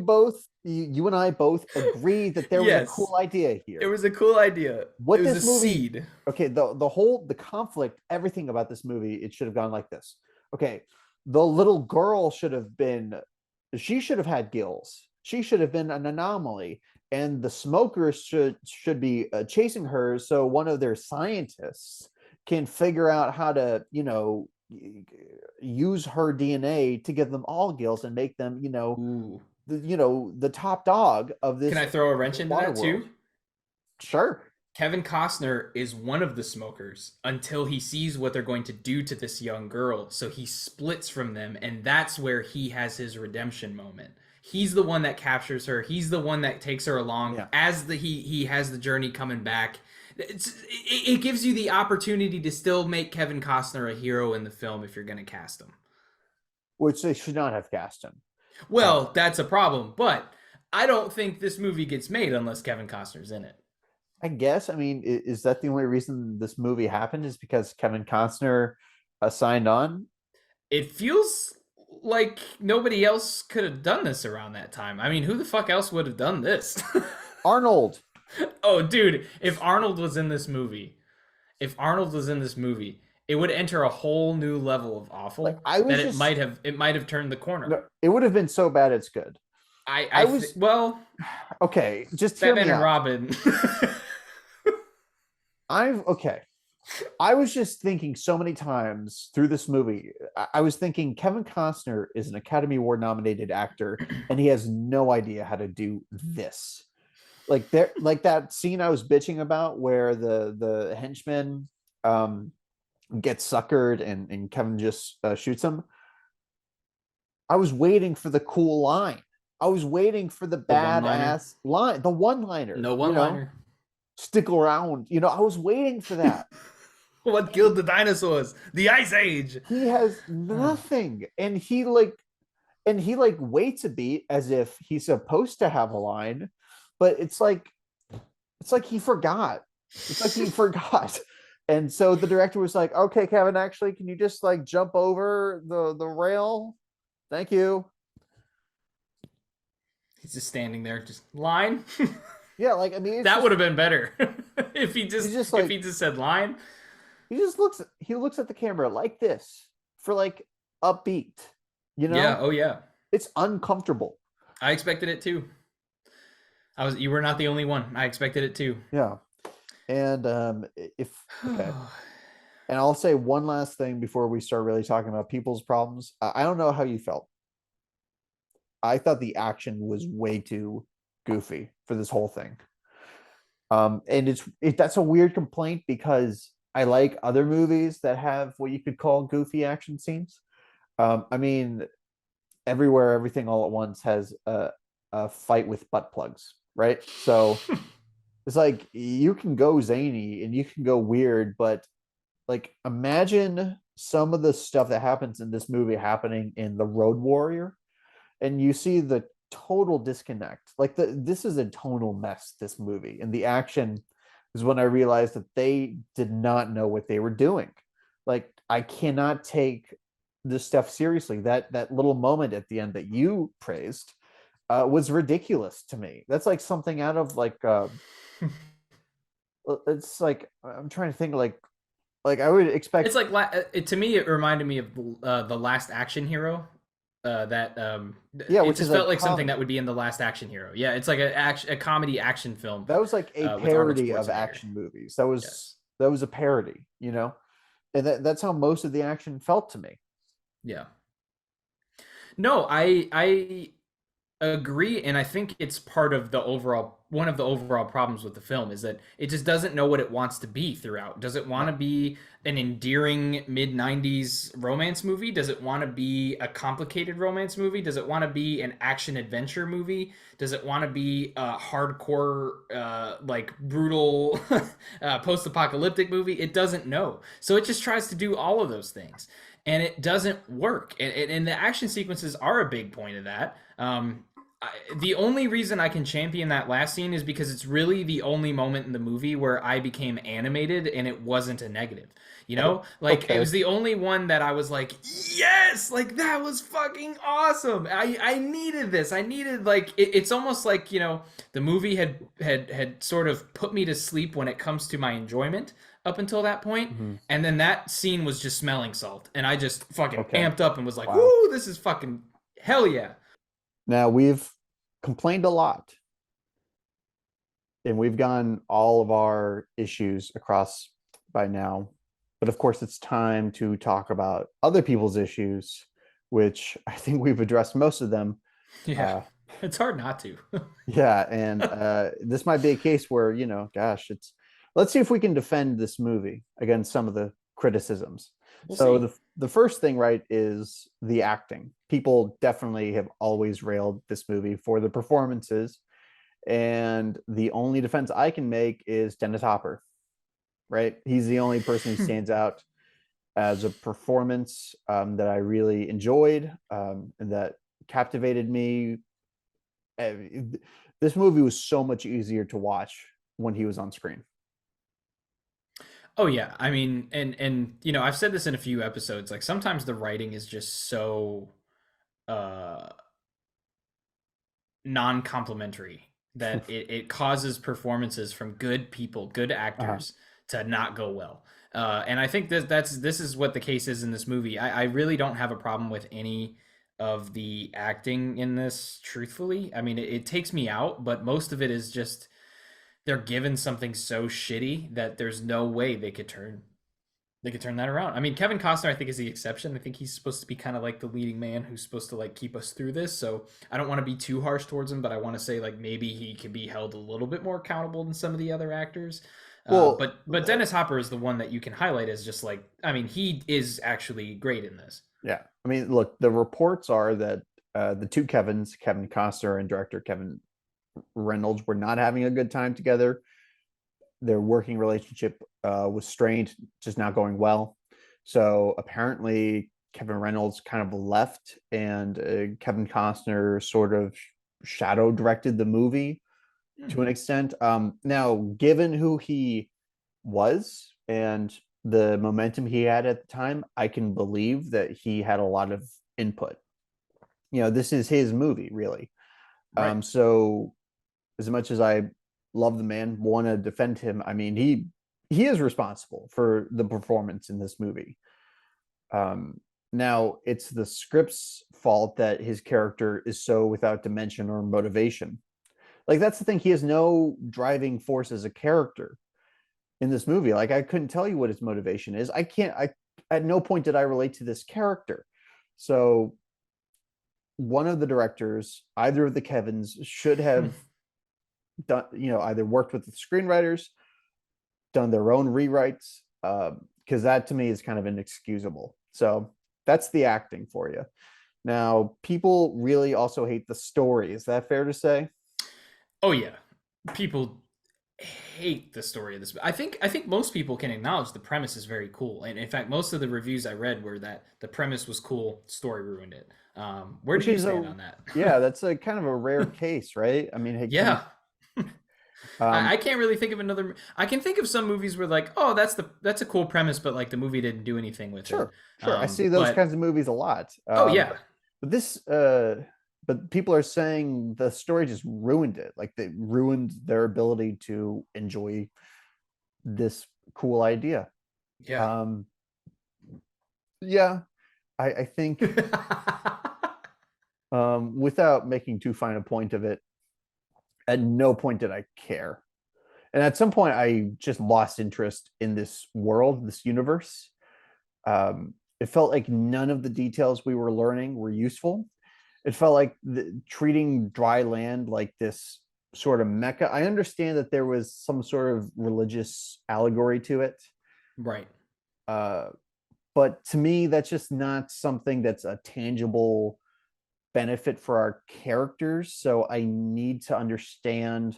and I both agree that there was a cool idea here. It was a cool idea. What it was this a movie, seed. Okay, the conflict, everything about this movie, it should have gone like this. Okay, the little girl should have had gills. She should have been an anomaly, and the smokers should be chasing her. So one of their scientists can figure out how to, use her DNA to give them all gills and make them, the top dog of this. Can I throw a wrench into that too? Sure. Kevin Costner is one of the smokers until he sees what they're going to do to this young girl. So he splits from them, and that's where he has his redemption moment. He's the one that captures her. He's the one that takes her along as he has the journey coming back. It gives you the opportunity to still make Kevin Costner a hero in the film if you're going to cast him. Which they should not have cast him. Well, that's a problem, but I don't think this movie gets made unless Kevin Costner's in it. I guess. I mean, is that the only reason this movie happened? Is because Kevin Costner signed on? It feels like nobody else could have done this around that time. I mean, who the fuck else would have done this? Arnold. Oh, dude, if Arnold was in this movie, it would enter a whole new level of awful it might have turned the corner. No, it would have been so bad it's good. Well, okay, just Batman and Robin. I was just thinking so many times through this movie. I was thinking Kevin Costner is an Academy Award nominated actor, and he has no idea how to do this. Like that scene I was bitching about where the henchman gets suckered and Kevin just shoots him. I was waiting for the cool line. I was waiting for the badass line, the one-liner. No one-liner. Stick around. I was waiting for that. What killed the dinosaurs? The Ice Age. He has nothing. And he waits a beat as if he's supposed to have a line, but it's like he forgot. It's like he forgot. And so the director was like, okay, Kevin, actually, can you just jump over the rail? Thank you. He's just standing there, just line. Yeah, I mean, that would have been better if he just said line. He looks at the camera like this for a beat. Yeah. Oh yeah. It's uncomfortable. I expected it too. You were not the only one. I expected it too. Yeah. And and I'll say one last thing before we start really talking about people's problems. I don't know how you felt. I thought the action was way too goofy for this whole thing. And that's a weird complaint because I like other movies that have what you could call goofy action scenes. I mean, Everywhere, Everything, All at Once has a fight with butt plugs, right? So it's like you can go zany and you can go weird, but like imagine some of the stuff that happens in this movie happening in The Road Warrior, and you see the total disconnect. Like this is a tonal mess, this movie, and the action is when I realized that they did not know what they were doing. Like I cannot take this stuff seriously. That little moment at the end that you praised was ridiculous to me. That's like something out of like it's like I'm trying to think like I would It's expect. like to me, it reminded me of the Last Action Hero. Yeah, It which is just a felt like something that comedy. would be in the Last Action Hero. Yeah, it's like a comedy action film That was like a with Arnold parody of Schwarzenegger. action movies. That was Yes. that was a parody, and that's how most of the action felt to me. Yeah. No, I agree, and I think it's part of the overall one of the overall problems with the film is that it just doesn't know what it wants to be throughout. Does it want No. to be an endearing mid 90s romance movie? Does it want to be a complicated romance movie? Does it want to be an action adventure movie? Does it want to be a hardcore like brutal post-apocalyptic movie? It doesn't know. So it just tries to do all of those things. And it doesn't work. And the action sequences are a big point of that. The only reason I can champion that last scene is because it's really the only moment in the movie where I became animated and it wasn't a negative. You know, like it Okay. was the only one that I was like, yes, like that was fucking awesome. I needed this. I needed like it's almost like the movie had sort of put me to sleep when it comes to my enjoyment up until that point, Mhm. and then that scene was just smelling salt, and I just fucking Okay. amped up and was like, Wow. whoo, this is fucking hell yeah. Now we've complained a lot and we've gone all of our issues across by now. But of course, it's time to talk about other people's issues, which I think we've addressed most of them. Yeah, Uh, it's hard not to. yeah, and this might be a case where, gosh, it's let's see if we can defend this movie against some of the criticisms. We'll So see. the first thing, right, is the acting. People definitely have always railed this movie for the performances, and the only defense I can make is Dennis Hopper, right? He's the only person who stands out as a performance that I really enjoyed and that captivated me. Uh, This movie was so much easier to watch when he was on screen. Oh yeah, I mean, and I've said this in a few episodes. Like sometimes the writing is just so uh non-complimentary that it causes performances from good people, good Uh-huh. actors, to not go well. And I think this is what the case is in this movie. I really don't have a problem with any of the acting in this, truthfully. I mean, it takes me out, but most of it is just they're given something so shitty that there's no way they could turn that around. I mean, Kevin Costner, I think, is the exception. I think he's supposed to be kind of like the leading man who's supposed to like keep us through this. So I don't want to be too harsh towards him, but I want to say like maybe he could be held a little bit more accountable than some of the other actors. Well, But Dennis Hopper is the one that you can highlight as just like, I mean, he is actually great in this. yeah. I mean, look, the reports are that the two Kevins, Kevin Costner and director Kevin Reynolds, were not having a good time together. Their working relationship was strained, just not going well. So apparently, Kevin Reynolds kind of left, and Kevin Costner sort of shadow directed the movie to an Hmm. extent. Now, given who he was and the momentum he had at the time, I can believe that he had a lot of input. This is his movie, really. Right. So as much as I love the man, want to defend him, I mean he is responsible for the performance in this movie. Now it's the script's fault that his character is so without dimension or motivation. Like that's the thing, he has no driving force as a character in this movie. Like I couldn't tell you what his motivation is. I can't. I At no point did I relate to this character. So one of the directors, either of the Kevins, should have done, either worked with the screenwriters, done their own rewrites, because that to me is kind of inexcusable. So that's the acting for you. Now, people really also hate the story. Is that fair to say? Oh yeah, people hate the story of this. I think most people can acknowledge the premise is very cool, and in fact, most of the reviews I read were that the premise was cool, story ruined it. Where do Which you is stand a on that? yeah, that's a kind of a rare case, right? I mean, hey, Yeah, um, I can't really think of another. I can think of some movies where like, oh, that's a cool premise, but like the movie didn't do anything with it. sure, I see those But kinds of movies a lot. oh yeah, But this, but people are saying the story just ruined it. Like they ruined their ability to enjoy this cool idea. yeah. Um, yeah, I think without making too fine a point of it, at no point did I care. And at some point, I just lost interest in this world, this universe. It felt like none of the details we were learning were useful. It felt like treating dry land like this sort of mecca. I understand that there was some sort of religious allegory to it, Right. uh, but to me, that's just not something that's a tangible benefit for our characters. So I need to understand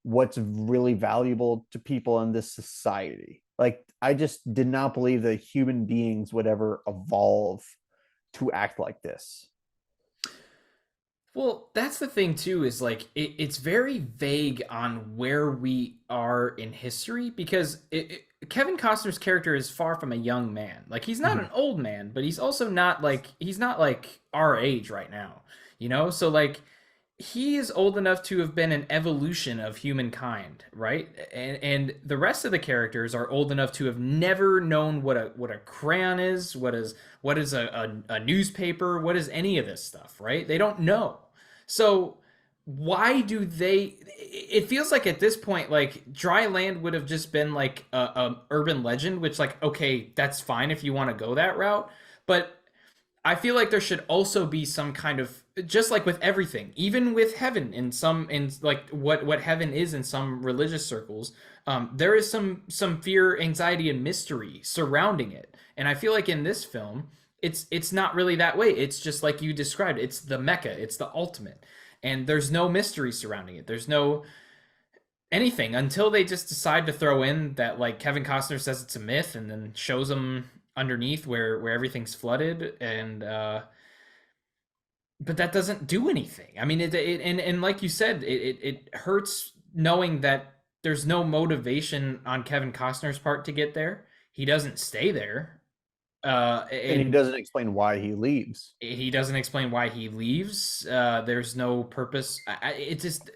what's really valuable to people in this society. Like, I just did not believe that human beings would ever evolve to act like this. Well, that's the thing too, is like it's very vague on where we are in history because Kevin Costner's character is far from a young man. Like he's not Mhm. an old man, but he's also not like he's not like our age right now, you know? So like he is old enough to have been an evolution of humankind, right? And the rest of the characters are old enough to have never known what a crayon is, what is a newspaper, what is any of this stuff, right? They don't know. So why do they? It feels like at this point, like dry land would have just been like a urban legend, which like okay, that's fine if you want to go that route, but I feel like there should also be some kind of just like with everything, even with heaven in like what heaven is in some religious circles, there is some fear, anxiety, and mystery surrounding it. And I feel like in this film, it's not really that way. It's just like you described. It's the Mecca. It's the ultimate, and there's no mystery surrounding it. There's no anything until they just decide to throw in that like Kevin Costner says it's a myth, and then shows them underneath where everything's flooded and but that doesn't do anything. I mean, and like you said, it hurts knowing that there's no motivation on Kevin Costner's part to get there. He doesn't stay there, And he and doesn't explain why he leaves. he doesn't explain why he leaves. There's no purpose. It just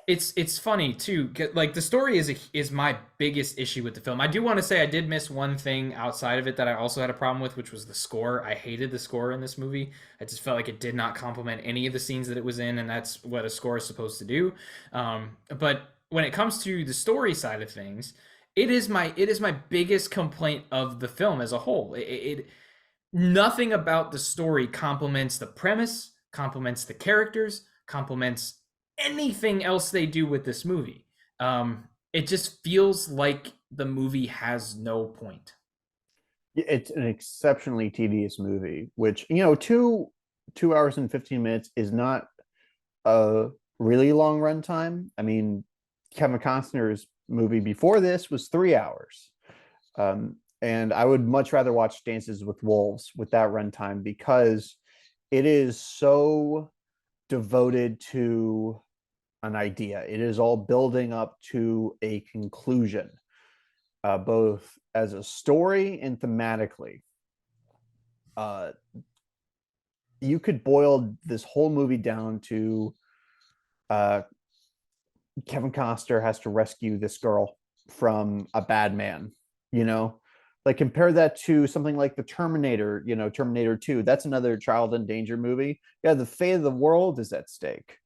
it's funny too. Like the story is my biggest issue with the film. I do want to say I did miss one thing outside of it that I also had a problem with, which was the score. I hated the score in this movie. I just felt like it did not complement any of the scenes that it was in, and that's what a score is supposed to do. But when it comes to the story side of things, it is my biggest complaint of the film as a whole. It nothing about the story complements the premise, complements the characters, complements anything else they do with this movie. It just feels like the movie has no point. It's an exceptionally tedious movie, which, you know, two hours and 15 minutes is not a really long runtime. I mean, Kevin Costner's movie before this was 3 hours. And I would much rather watch Dances with Wolves with that runtime because it is so devoted to an idea. It is all building up to a conclusion, both as a story and thematically. Uh, you could boil this whole movie down to uh, Kevin Costner has to rescue this girl from a bad man, you know? Like compare that to something like the Terminator, you know, Terminator 2. That's another child in danger movie. Yeah, the fate of the world is at stake.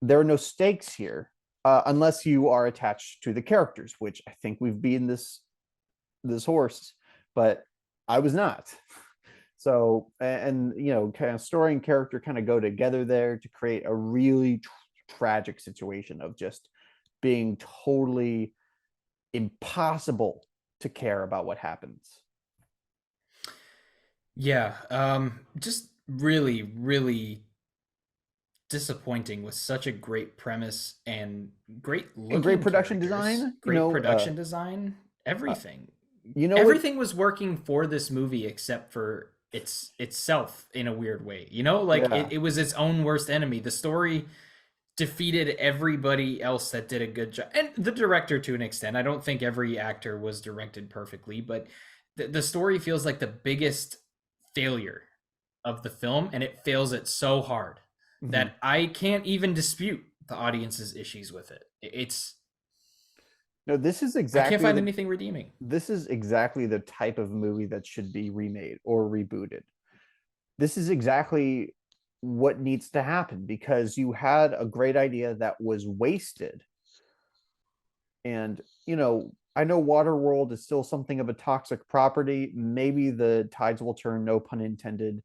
There are no stakes here, unless you are attached to the characters, which I think we've beaten this horse, but I was not. So, and you know, kind of story and character kind of go together there to create a really tragic situation of just being totally impossible to care about what happens. Yeah, just really, really disappointing with such a great premise and great And great looking production characters, design, great production design, uh, everything. you know what? Everything was working for this movie except for itself in a weird way. You know, like Yeah. it was its own worst enemy. The story defeated everybody else that did a good job. And the director to an extent. I don't think every actor was directed perfectly, but the story feels like the biggest failure of the film, and it fails it so hard Mhm. that I can't even dispute the audience's issues with it. It's No, this is I can't exactly find the anything redeeming. this is exactly the type of movie that should be remade or rebooted. This is exactly what needs to happen because you had a great idea that was wasted. And, I know WaterWorld is still something of a toxic property. Maybe the tides will turn, no pun intended,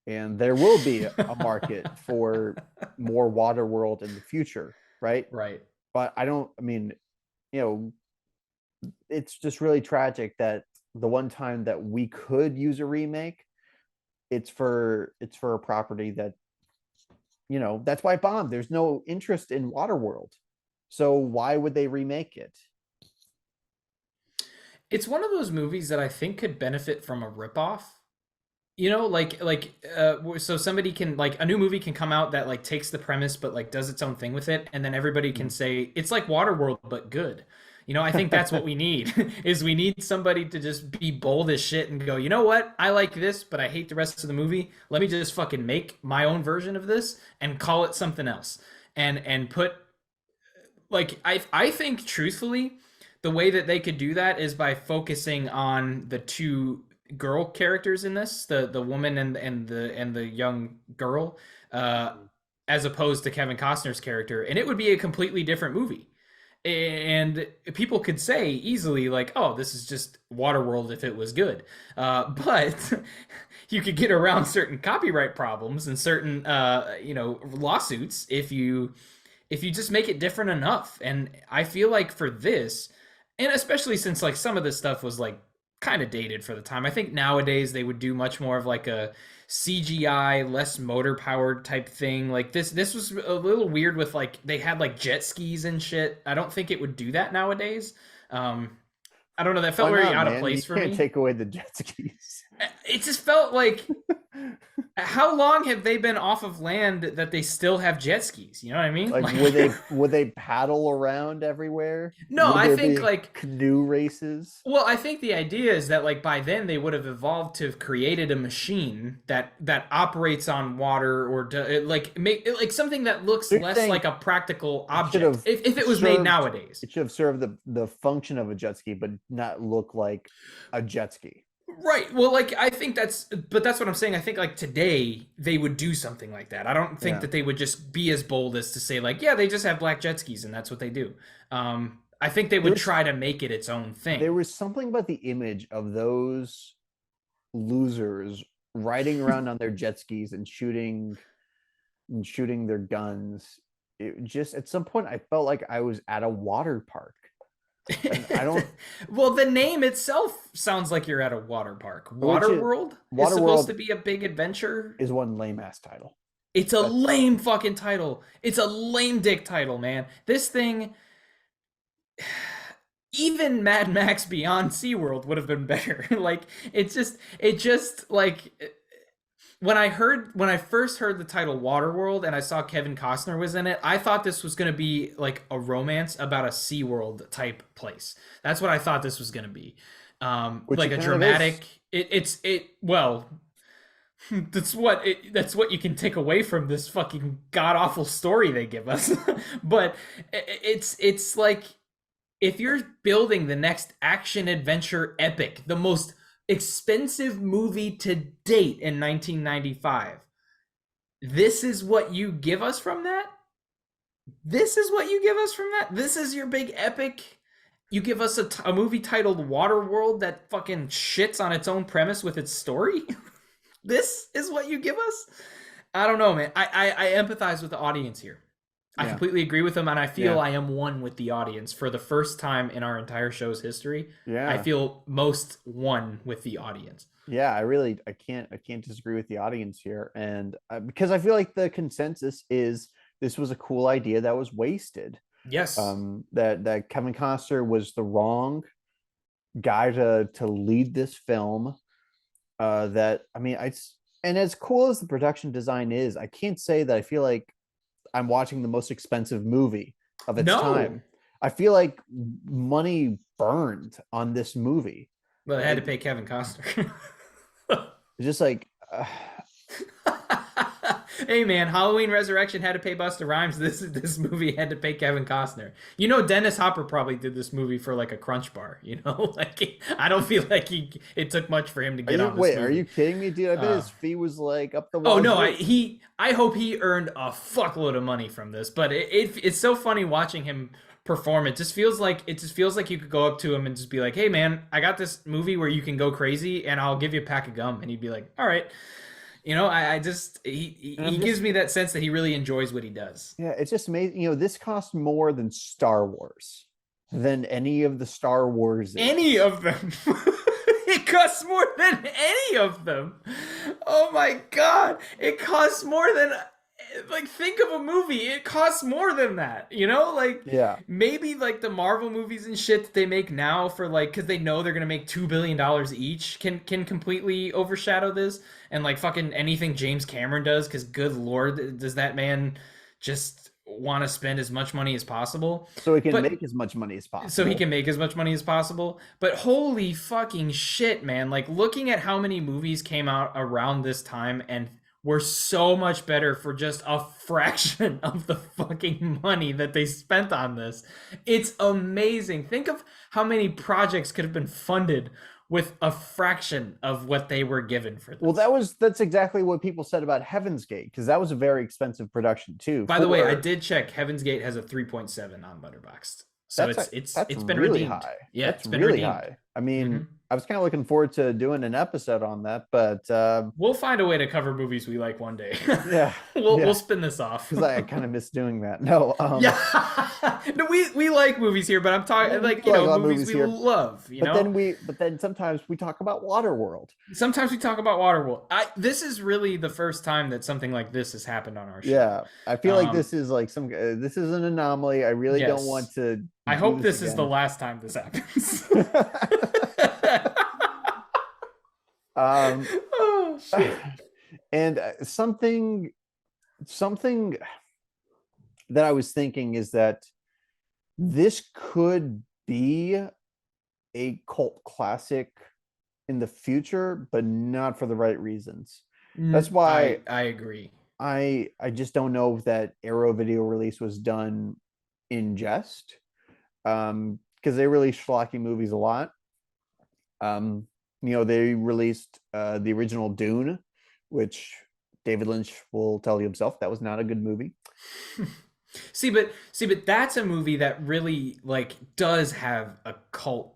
and there will be a market for more WaterWorld in the future, right? Right. But I mean, you know, it's just really tragic that the one time that we could use a remake, it's for a property that, that's why it bombed. There's no interest in Waterworld. So why would they remake it? It's one of those movies that I think could benefit from a ripoff. You know, so somebody can like a new movie can come out that like takes the premise but like does its own thing with it, and then everybody can say it's like Waterworld but good. You know, I think that's what we need is we need somebody to just be bold as shit and go, you know what? I like this, but I hate the rest of the movie. Let me just fucking make my own version of this and call it something else. And put like I think truthfully, the way that they could do that is by focusing on the two girl characters in this, the woman and the young girl, uh, as opposed to Kevin Costner's character, and it would be a completely different movie. And people could say easily like, oh, this is just Waterworld if it was good, but you could get around certain copyright problems and certain lawsuits if you just make it different enough. And I feel like for this, and especially since like some of this stuff was like kind of dated for the time, I think nowadays they would do much more of like a CGI, less motor powered type thing. Like this was a little weird with like they had like jet skis and shit. I don't think it would do that nowadays. Um, I don't know. That felt Why very not, out of man? You place for can't me. take away the jet skis. It just felt like how long have they been off of land that they still have jet skis? You know what I mean? Like, Like, would they paddle around everywhere? no, Would I there think be like canoe races? well, I think the idea is that like by then they would have evolved to have created a machine that operates on water or like make like something that looks So you're less saying like a practical it should object have if it was made served nowadays. it should have served the function of a jet ski, but not look like a jet ski. Right. Well, like I think that's what I'm saying. I think like today they would do something like that. I don't think Yeah. that they would just be as bold as to say like, yeah, they just have black jet skis and that's what they do. I think they would There's try to make it its own thing. there was something about the image of those losers riding around on their jet skis and shooting their guns. It just at some point I felt like I was at a water park. And I don't Well, the name itself sounds like you're at a water park. which is Waterworld is supposed Waterworld to be a big adventure. is one lame ass title. It's a That's lame fucking title. It's a lame dick title, man. This thing, even Mad Max Beyond SeaWorld would have been better. Like, it just like when I first heard the title Waterworld and I saw Kevin Costner was in it, I thought this was gonna be like a romance about a SeaWorld type place. That's what I thought this was gonna be. which Like it a kind of is. dramatic. Well, that's what you can take away from this fucking god awful story they give us. But it's like if you're building the next action adventure epic, the most expensive movie to date in 1995, this is what you give us from that? This is what you give us from that? This is your big epic? You give us a movie titled Waterworld that fucking shits on its own premise with its story? This is what you give us? I don't know, man. I empathize with the audience here. I Yeah. completely agree with him, and I feel Yeah. I am one with the audience for the first time in our entire show's history. I Yeah. feel most one with the audience. Yeah, I can't disagree with the audience here, and because I feel like the consensus is this was a cool idea that was wasted. Yes. That Kevin Costner was the wrong guy to lead this film. That I mean, and as cool as the production design is, I can't say that I feel like I'm watching the most expensive movie of its No. time. I feel like money burned on this movie. But I had to It, pay Kevin Costner. it's just like Hey man, Halloween Resurrection had to pay Busta Rhymes. This movie had to pay Kevin Costner. You know, Dennis Hopper probably did this movie for like a Crunch Bar. You know, like I don't feel like it took much for him to get on this Are movie. you kidding me, dude? I bet Uh, his fee was like up the oh no, wazoo. I hope he earned a fuckload of money from this. But it's so funny watching him perform. It just feels like you could go up to him and just be like, "Hey man, I got this movie where you can go crazy, and I'll give you a pack of gum," and he'd be like, "All right." You know, I just And he I'm gives just me that sense that he really enjoys what he does. yeah, it's just amazing. This cost more than Star Wars, than any of the Star Any Warses. of them. It costs more than any of them. Oh my god. It costs more than like think of a movie. It costs more than that. You know, like Yeah. maybe like the Marvel movies and shit that they make now for like cuz they know they're going to make 2 billion dollars each can completely overshadow this and like fucking anything James Cameron does cuz good lord does that man just want to spend as much money as possible. So he can But make as much money as so he possible. can make as much money as possible. But holy fucking shit, man. Like looking at how many movies came out around this time and were so much better for just a fraction of the fucking money that they spent on this. It's amazing. Think of how many projects could have been funded with a fraction of what they were given for Well, this. that's exactly what people said about Heaven's Gate, because that was a very expensive production too. By the way, I did check Heaven's Gate has a 3.7 on Letterboxd. So That's that's it's been really redeemed. high. Yeah, That's it's been really redeemed. high. I mean, Mhm. I was kind of looking forward to doing an episode on that, but We'll find a way to cover movies we like one day. yeah, We'll yeah, spin this off. because I kind of miss doing that. No, Yeah. No, we like movies here, but I'm yeah, talking we like, do like a lot of movies movies we here. love, But then sometimes we talk about Waterworld. Sometimes we talk about Waterworld. This is really the first time that something like this has happened on our show. Yeah, I feel like Um, this is like this is an anomaly. I really don't want yes. to I do hope this this is the again. last time this happens. um, Oh shit. and something that I was thinking is that this could be a cult classic in the future, but not for the right reasons. That's why I agree. I just don't know if that Arrow video release was done in jest. Because they release schlocky movies a lot. Um, they released the original Dune, which David Lynch will tell you himself that was not a good movie. See, but that's a movie that really like does have a cult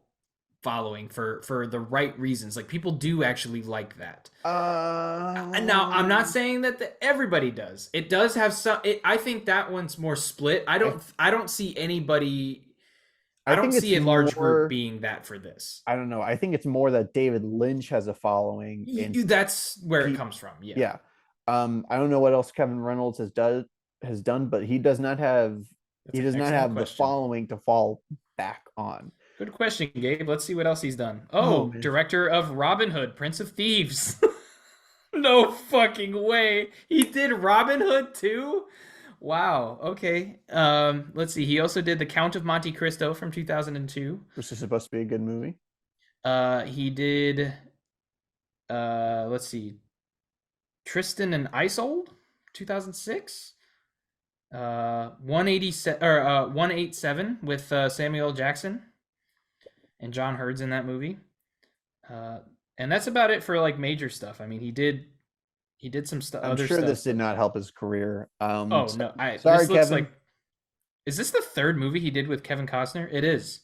following for the right reasons. Like people do actually like that. Now, I'm not Um, saying that everybody does. It does have some. I think that one's more split. I I don't. I don't see anybody. I I don't think it's see a large group more. being that for this. I don't know. I think it's more that David Lynch has a following, and That's where it he, comes from. Yeah, yeah. I don't know what else Kevin Reynolds has done, but that's he an does not excellent have the question. following to fall back on. Good question, Gabe. Let's see what else he's done. Oh Oh, man. director of Robin Hood, Prince of Thieves. No fucking way. He did Robin Hood too? Wow. Okay. Let's see. He also did The Count of Monte Cristo from 2002. Which is supposed to be a good movie. He did let's see. Tristan and Isolde, 2006. 187 or 187 with Samuel L. Jackson and John Hurd's in that movie. Uh and that's about it for like major stuff. I mean, he did some I'm other sure this stuff, did but not help his career. oh no, I Sorry, this looks Kevin. like, is this the third movie he did with Kevin Costner? It is.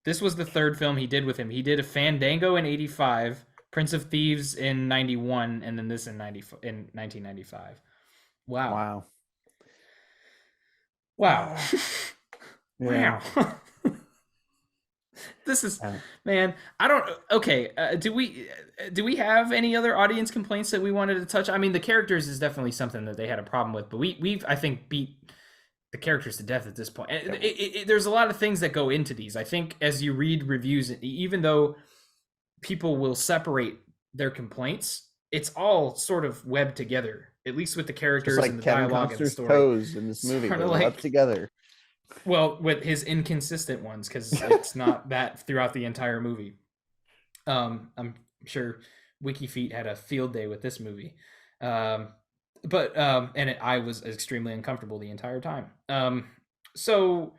This was the third film he did with him. He did a Fandango in '85, Prince of Thieves in '91, and then this in 1995. Wow. Wow. Wow. Yeah. Wow. This is, Uh, man, I don't, okay, do we have any other audience complaints that we wanted to touch? I mean, the characters is definitely something that they had a problem with, but we've I think beat the characters to death at this point. yeah, There's a lot of things that go into these. I think as you read reviews, even though people will separate their complaints, it's all sort of webbed together, at least with the just characters and like the Kevin dialogue and the Costner's story. toes in this movie, Sort they're of webbed like, together. well, with his inconsistent ones, because it's not that throughout the entire movie. I'm sure WikiFeet had a field day with this movie. Um, I was extremely uncomfortable the entire time. So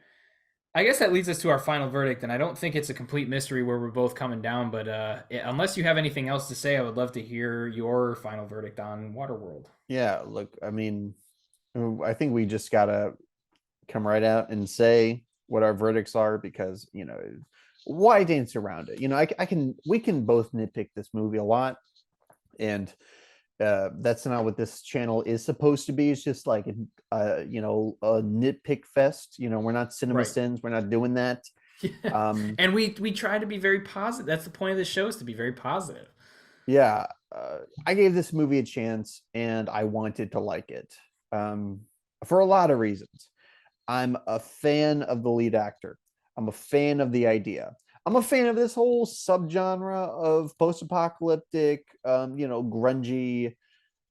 I guess that leads us to our final verdict, and I don't think it's a complete mystery where we're both coming down. But unless you have anything else to say, I would love to hear your final verdict on Waterworld. Yeah, look, I mean, I think we just gotta come right out and say what our verdicts are because why dance around it? We can both nitpick this movie a lot, and that's not what this channel is supposed to be. It's just like a nitpick fest. We're not cinema Right. sins. We're not doing that. Yeah. Um, And we try to be very positive. That's the point of the show, is to be very positive. yeah, I gave this movie a chance, and I wanted to like it um, for a lot of reasons. I'm a fan of the lead actor. I'm a fan of the idea. I'm a fan of this whole subgenre of post-apocalyptic, grungy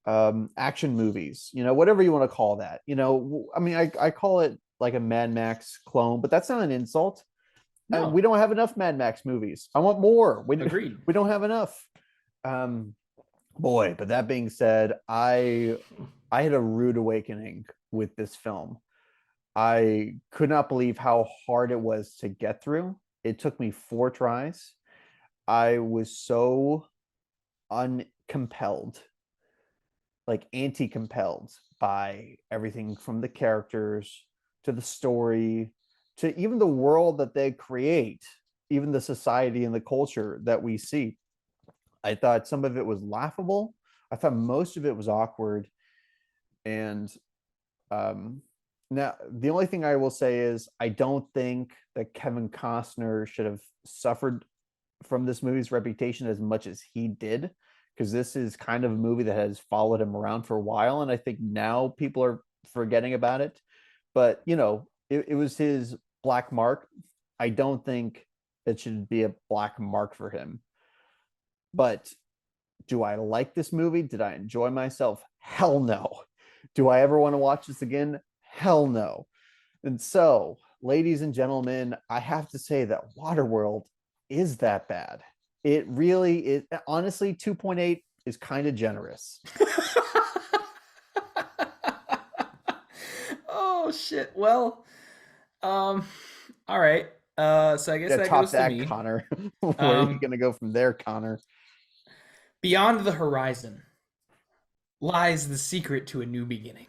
action movies. Whatever you want to call that. I mean, I call it like a Mad Max clone, but that's not an insult. We No, don't have enough Mad Max movies. I want more. We agreed. we don't have enough. Um, Boy, but that being said, I had a rude awakening with this film. I could not believe how hard it was to get through. It took me 4 tries. I was so uncompelled, like anti-compelled by everything from the characters to the story to even the world that they create, even the society and the culture that we see. I thought some of it was laughable. I thought most of it was awkward. And um, now, the only thing I will say is I don't think that Kevin Costner should have suffered from this movie's reputation as much as he did, because this is kind of a movie that has followed him around for a while, and I think now people are forgetting about it. But it was his black mark. I don't think it should be a black mark for him. But do I like this movie? Did I enjoy myself? Hell no. Do I ever want to watch this again? Hell no. And so, ladies and gentlemen, I have to say that Waterworld is that bad. It really is. Honestly, 2.8 is kind of generous. Oh shit. Well, um, all right. So I guess Yeah, that top goes to that, me. Connor. Where are you Um, going to go from there, Connor? Beyond the horizon lies the secret to a new beginning.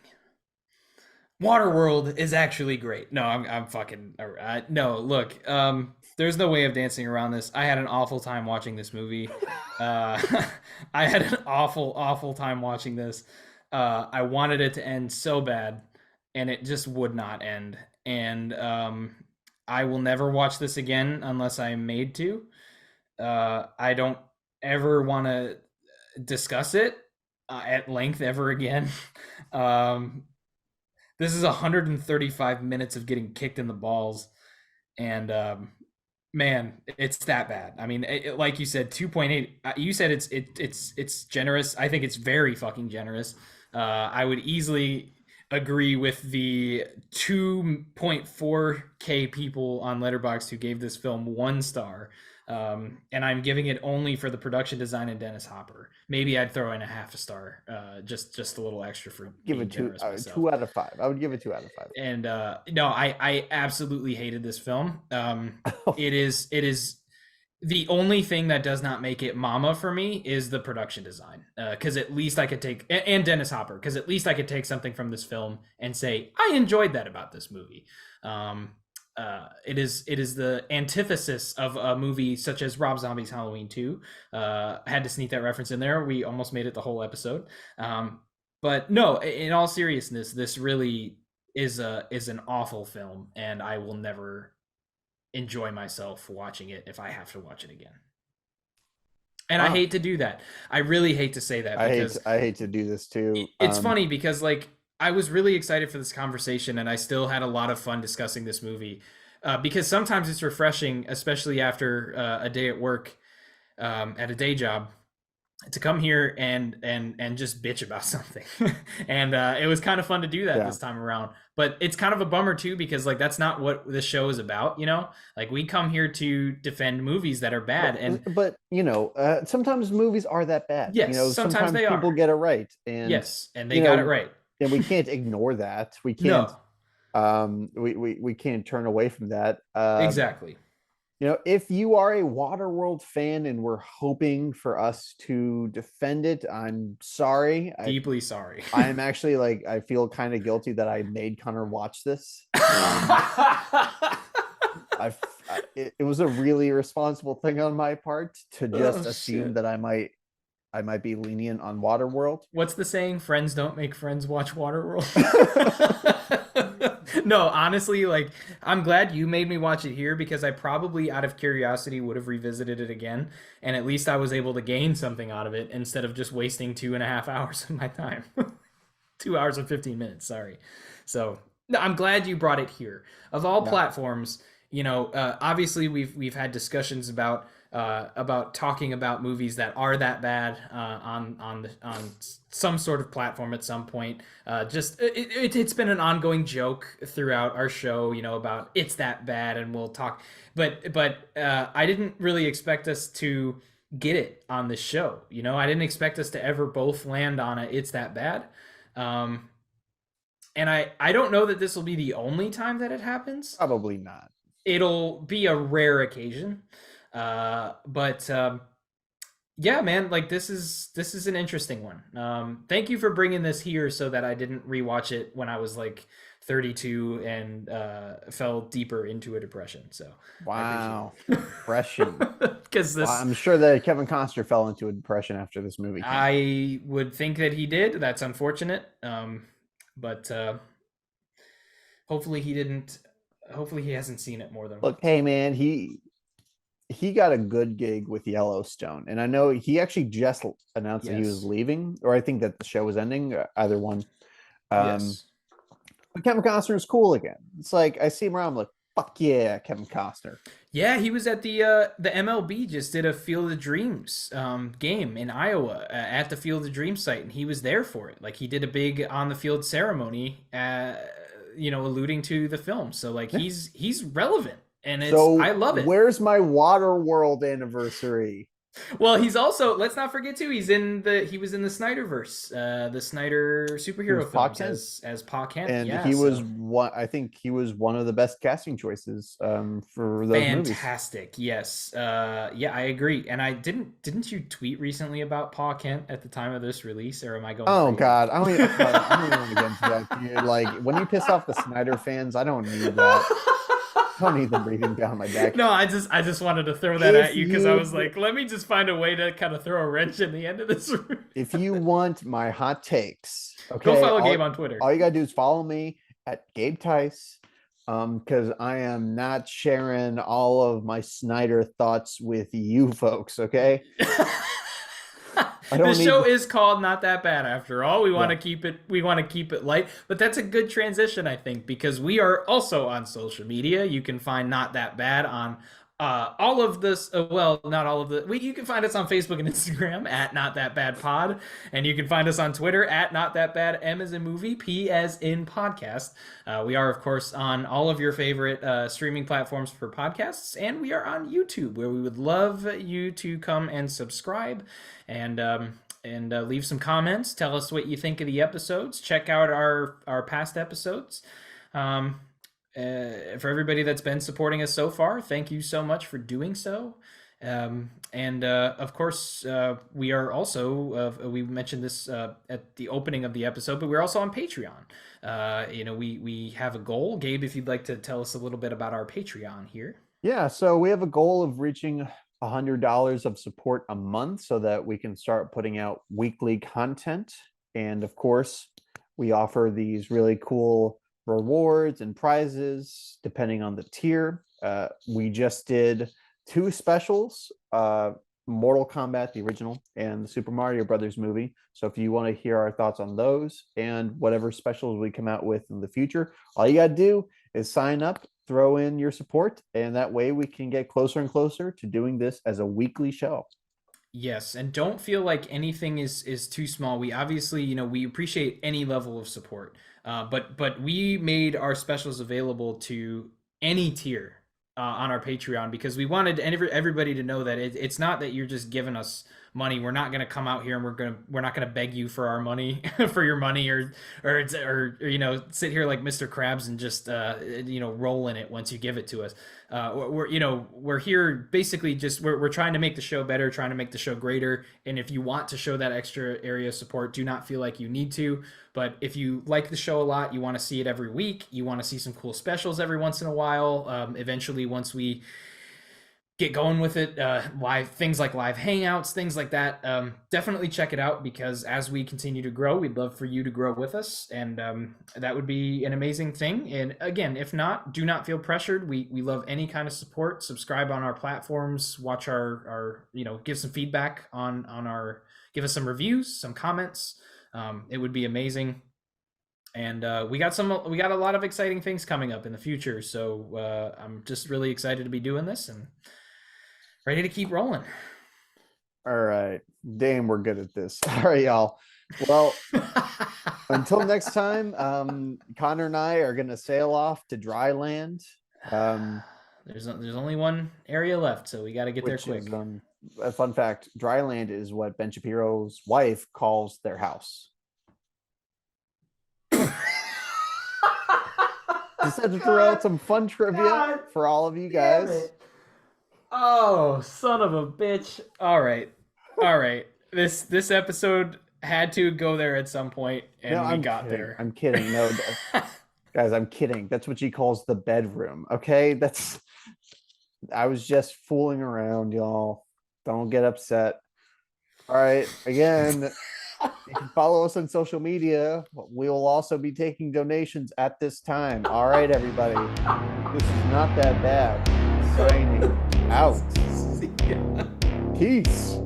Waterworld is actually great. No, I'm fucking no. Look, there's no way of dancing around this. I had an awful time watching this movie. Uh, I had an awful time watching this. I wanted it to end so bad, and it just would not end. And I will never watch this again unless I'm made to. I don't ever want to discuss it at length ever again. um, this is 135 minutes of getting kicked in the balls, and man, it's that bad. I mean, like you said, 2.8. You said it's generous. I think it's very fucking generous. I would easily agree with the 2.4K people on Letterboxd who gave this film 1 star. And I'm giving it only for the production design and Dennis Hopper. Maybe I'd throw in a half a star, just a little extra for Give being it two, generous myself. 2 out of 5. I would give it 2 out of 5. And no, I absolutely hated this film. It is the only thing that does not make it mama for me is the production design, because at least I could take, and Dennis Hopper, because at least I could take something from this film and say I enjoyed that about this movie. It is the antithesis of a movie such as Rob Zombie's Halloween 2. I had to sneak that reference in there. We almost made it the whole episode. But no, in all seriousness, this really is an awful film, and I will never enjoy myself watching it if I have to watch it again. And I Wow. hate to do that. I really hate to say that because I hate to do this too. it's funny because like I was really excited for this conversation, and I still had a lot of fun discussing this movie because sometimes it's refreshing, especially after a day at work at a day job, to come here and just bitch about something. And it was kind of fun to do that Yeah. this time around. But it's kind of a bummer too because like that's not what this show is about, you know? Like we come here to defend movies that are bad, and But sometimes movies are that bad. yes, sometimes Sometimes they people are. get it right, and Yes, and they you got it know, right. and we can't ignore that. We can't No, we can't turn away from that. exactly. If you are a Waterworld fan and we're hoping for us to defend it, I'm sorry. Deeply sorry. I am actually like I feel kind of guilty that I made Connor watch this. It was a really irresponsible thing on my part to just Oh assume shit. that I might be lenient on Waterworld. What's the saying? Friends don't make friends watch Waterworld. No, honestly, like I'm glad you made me watch it here because I probably out of curiosity would have revisited it again, and at least I was able to gain something out of it instead of just wasting 2.5 hours of my time. 2 hours and 15 minutes, sorry. So no, I'm glad you brought it here. Of all Yeah. platforms, obviously we've had discussions about talking about movies that are that bad on some sort of platform at some point. Just it's been an ongoing joke throughout our show, about it's that bad, and we'll talk. But I didn't really expect us to get it on this show. I didn't expect us to ever both land on a it's that bad. Um, and I don't know that this will be the only time that it happens. Probably not. It'll be a rare occasion. But yeah, man, like this is an interesting one. Thank you for bringing this here so that I didn't rewatch it when I was like 32 and fell deeper into a depression. So I appreciate Wow. it. Depression. Because Well, this, I'm sure that Kevin Costner fell into a depression after this movie came out. I would think that he did. That's unfortunate. But hopefully he didn't. Hopefully he hasn't seen it more than Look, once. hey man, he got a good gig with Yellowstone, and I know he actually just announced that he was Yes. leaving, or I think that the show was ending, either one. Um, Yes. but Kevin Costner is cool again. It's like I see him around, I'm like, fuck yeah, Kevin Costner. Yeah, he was at the MLB. Just did a Field of Dreams game in Iowa at the Field of Dreams site, and he was there for it. Like he did a big on the field ceremony, alluding to the film. So like Yeah. he's relevant, and I So love it. where's my Waterworld anniversary? Well, he's also, let's not forget too, he was in the Snyderverse, the Snyder He was superhero Pa films Kent, as Pa Kent. and Yeah, he was so one. I think he was one of the best casting choices for those movies. fantastic. Yes. Yeah, I agree. And I didn't you tweet recently about Pa Kent at the time of this release, or am I going Oh crazy? God, I don't even want to get into that, dude. Like when you piss off the Snyder fans, I don't need that. I don't need them breathing down my back. No, I just wanted to throw that If at you because I was you like, let me just find a way to kind of throw a wrench in the end of this. if you want my hot takes, Go okay, follow Gabe on Twitter. all you gotta do is follow me at Gabe Tice. Because I am not sharing all of my Snyder thoughts with you folks, okay? I The don't need show is called Not That Bad after all. We want yeah. to keep it light, but that's a good transition, I think, because we are also on social media. You can find Not That Bad on all of this. Well, not all of the. You can find us on Facebook and Instagram at Not That Bad Pod, and you can find us on Twitter at Not That Bad. M as in movie, P as in podcast. We are, of course, on all of your favorite streaming platforms for podcasts, and we are on YouTube, where we would love you to come and subscribe and leave some comments. Tell us what you think of the episodes. Check out our past episodes. For everybody that's been supporting us so far, thank you so much for doing so. And of course, we are also, we mentioned this at the opening of the episode, but we're also on Patreon. We have a goal. Gabe, if you'd like to tell us a little bit about our Patreon here. Yeah, so we have a goal of reaching $100 of support a month so that we can start putting out weekly content. And of course, we offer these really cool rewards and prizes depending on the tier. We just did two specials, Mortal Kombat, the original, and the Super Mario Brothers movie. So if you want to hear our thoughts on those and whatever specials we come out with in the future, all you got to do is sign up, throw in your support, and that way we can get closer and closer to doing this as a weekly show. Yes, and don't feel like anything is too small. We obviously, we appreciate any level of support. But we made our specials available to any tier on our Patreon because we wanted everybody to know that it's not that you're just giving us money. We're not going to come out here and we're not going to beg you for our money for your money or sit here like Mr. Krabs and just roll in it once you give it to us. We're here basically just we're trying to make the show better, trying to make the show greater. And if you want to show that extra area of support, do not feel like you need to. But if you like the show a lot, you want to see it every week, you want to see some cool specials every once in a while. Eventually, once we get going with it, live things like live hangouts, things like that, definitely check it out because as we continue to grow, we'd love for you to grow with us, and that would be an amazing thing. And again, if not, do not feel pressured. We love any kind of support. Subscribe on our platforms, watch our give some feedback on our, give us some reviews, some comments. It would be amazing. And we got a lot of exciting things coming up in the future, so I'm just really excited to be doing this and ready to keep rolling. All right. Damn, we're good at this. All right, y'all. Well, until next time, Connor and I are going to sail off to dry land. There's only one area left, so we got to get there quick. A fun fact, dry land is what Ben Shapiro's wife calls their house. Just had to throw out some fun trivia for all of you guys. Oh, son of a bitch. All right. This episode had to go there at some point, and we got there. I'm kidding. No, guys, I'm kidding. That's what she calls the bedroom. Okay, I was just fooling around, y'all. Don't get upset. All right, again, you can follow us on social media. We will also be taking donations at this time. All right, everybody. This is not that bad. Signing out. Peace.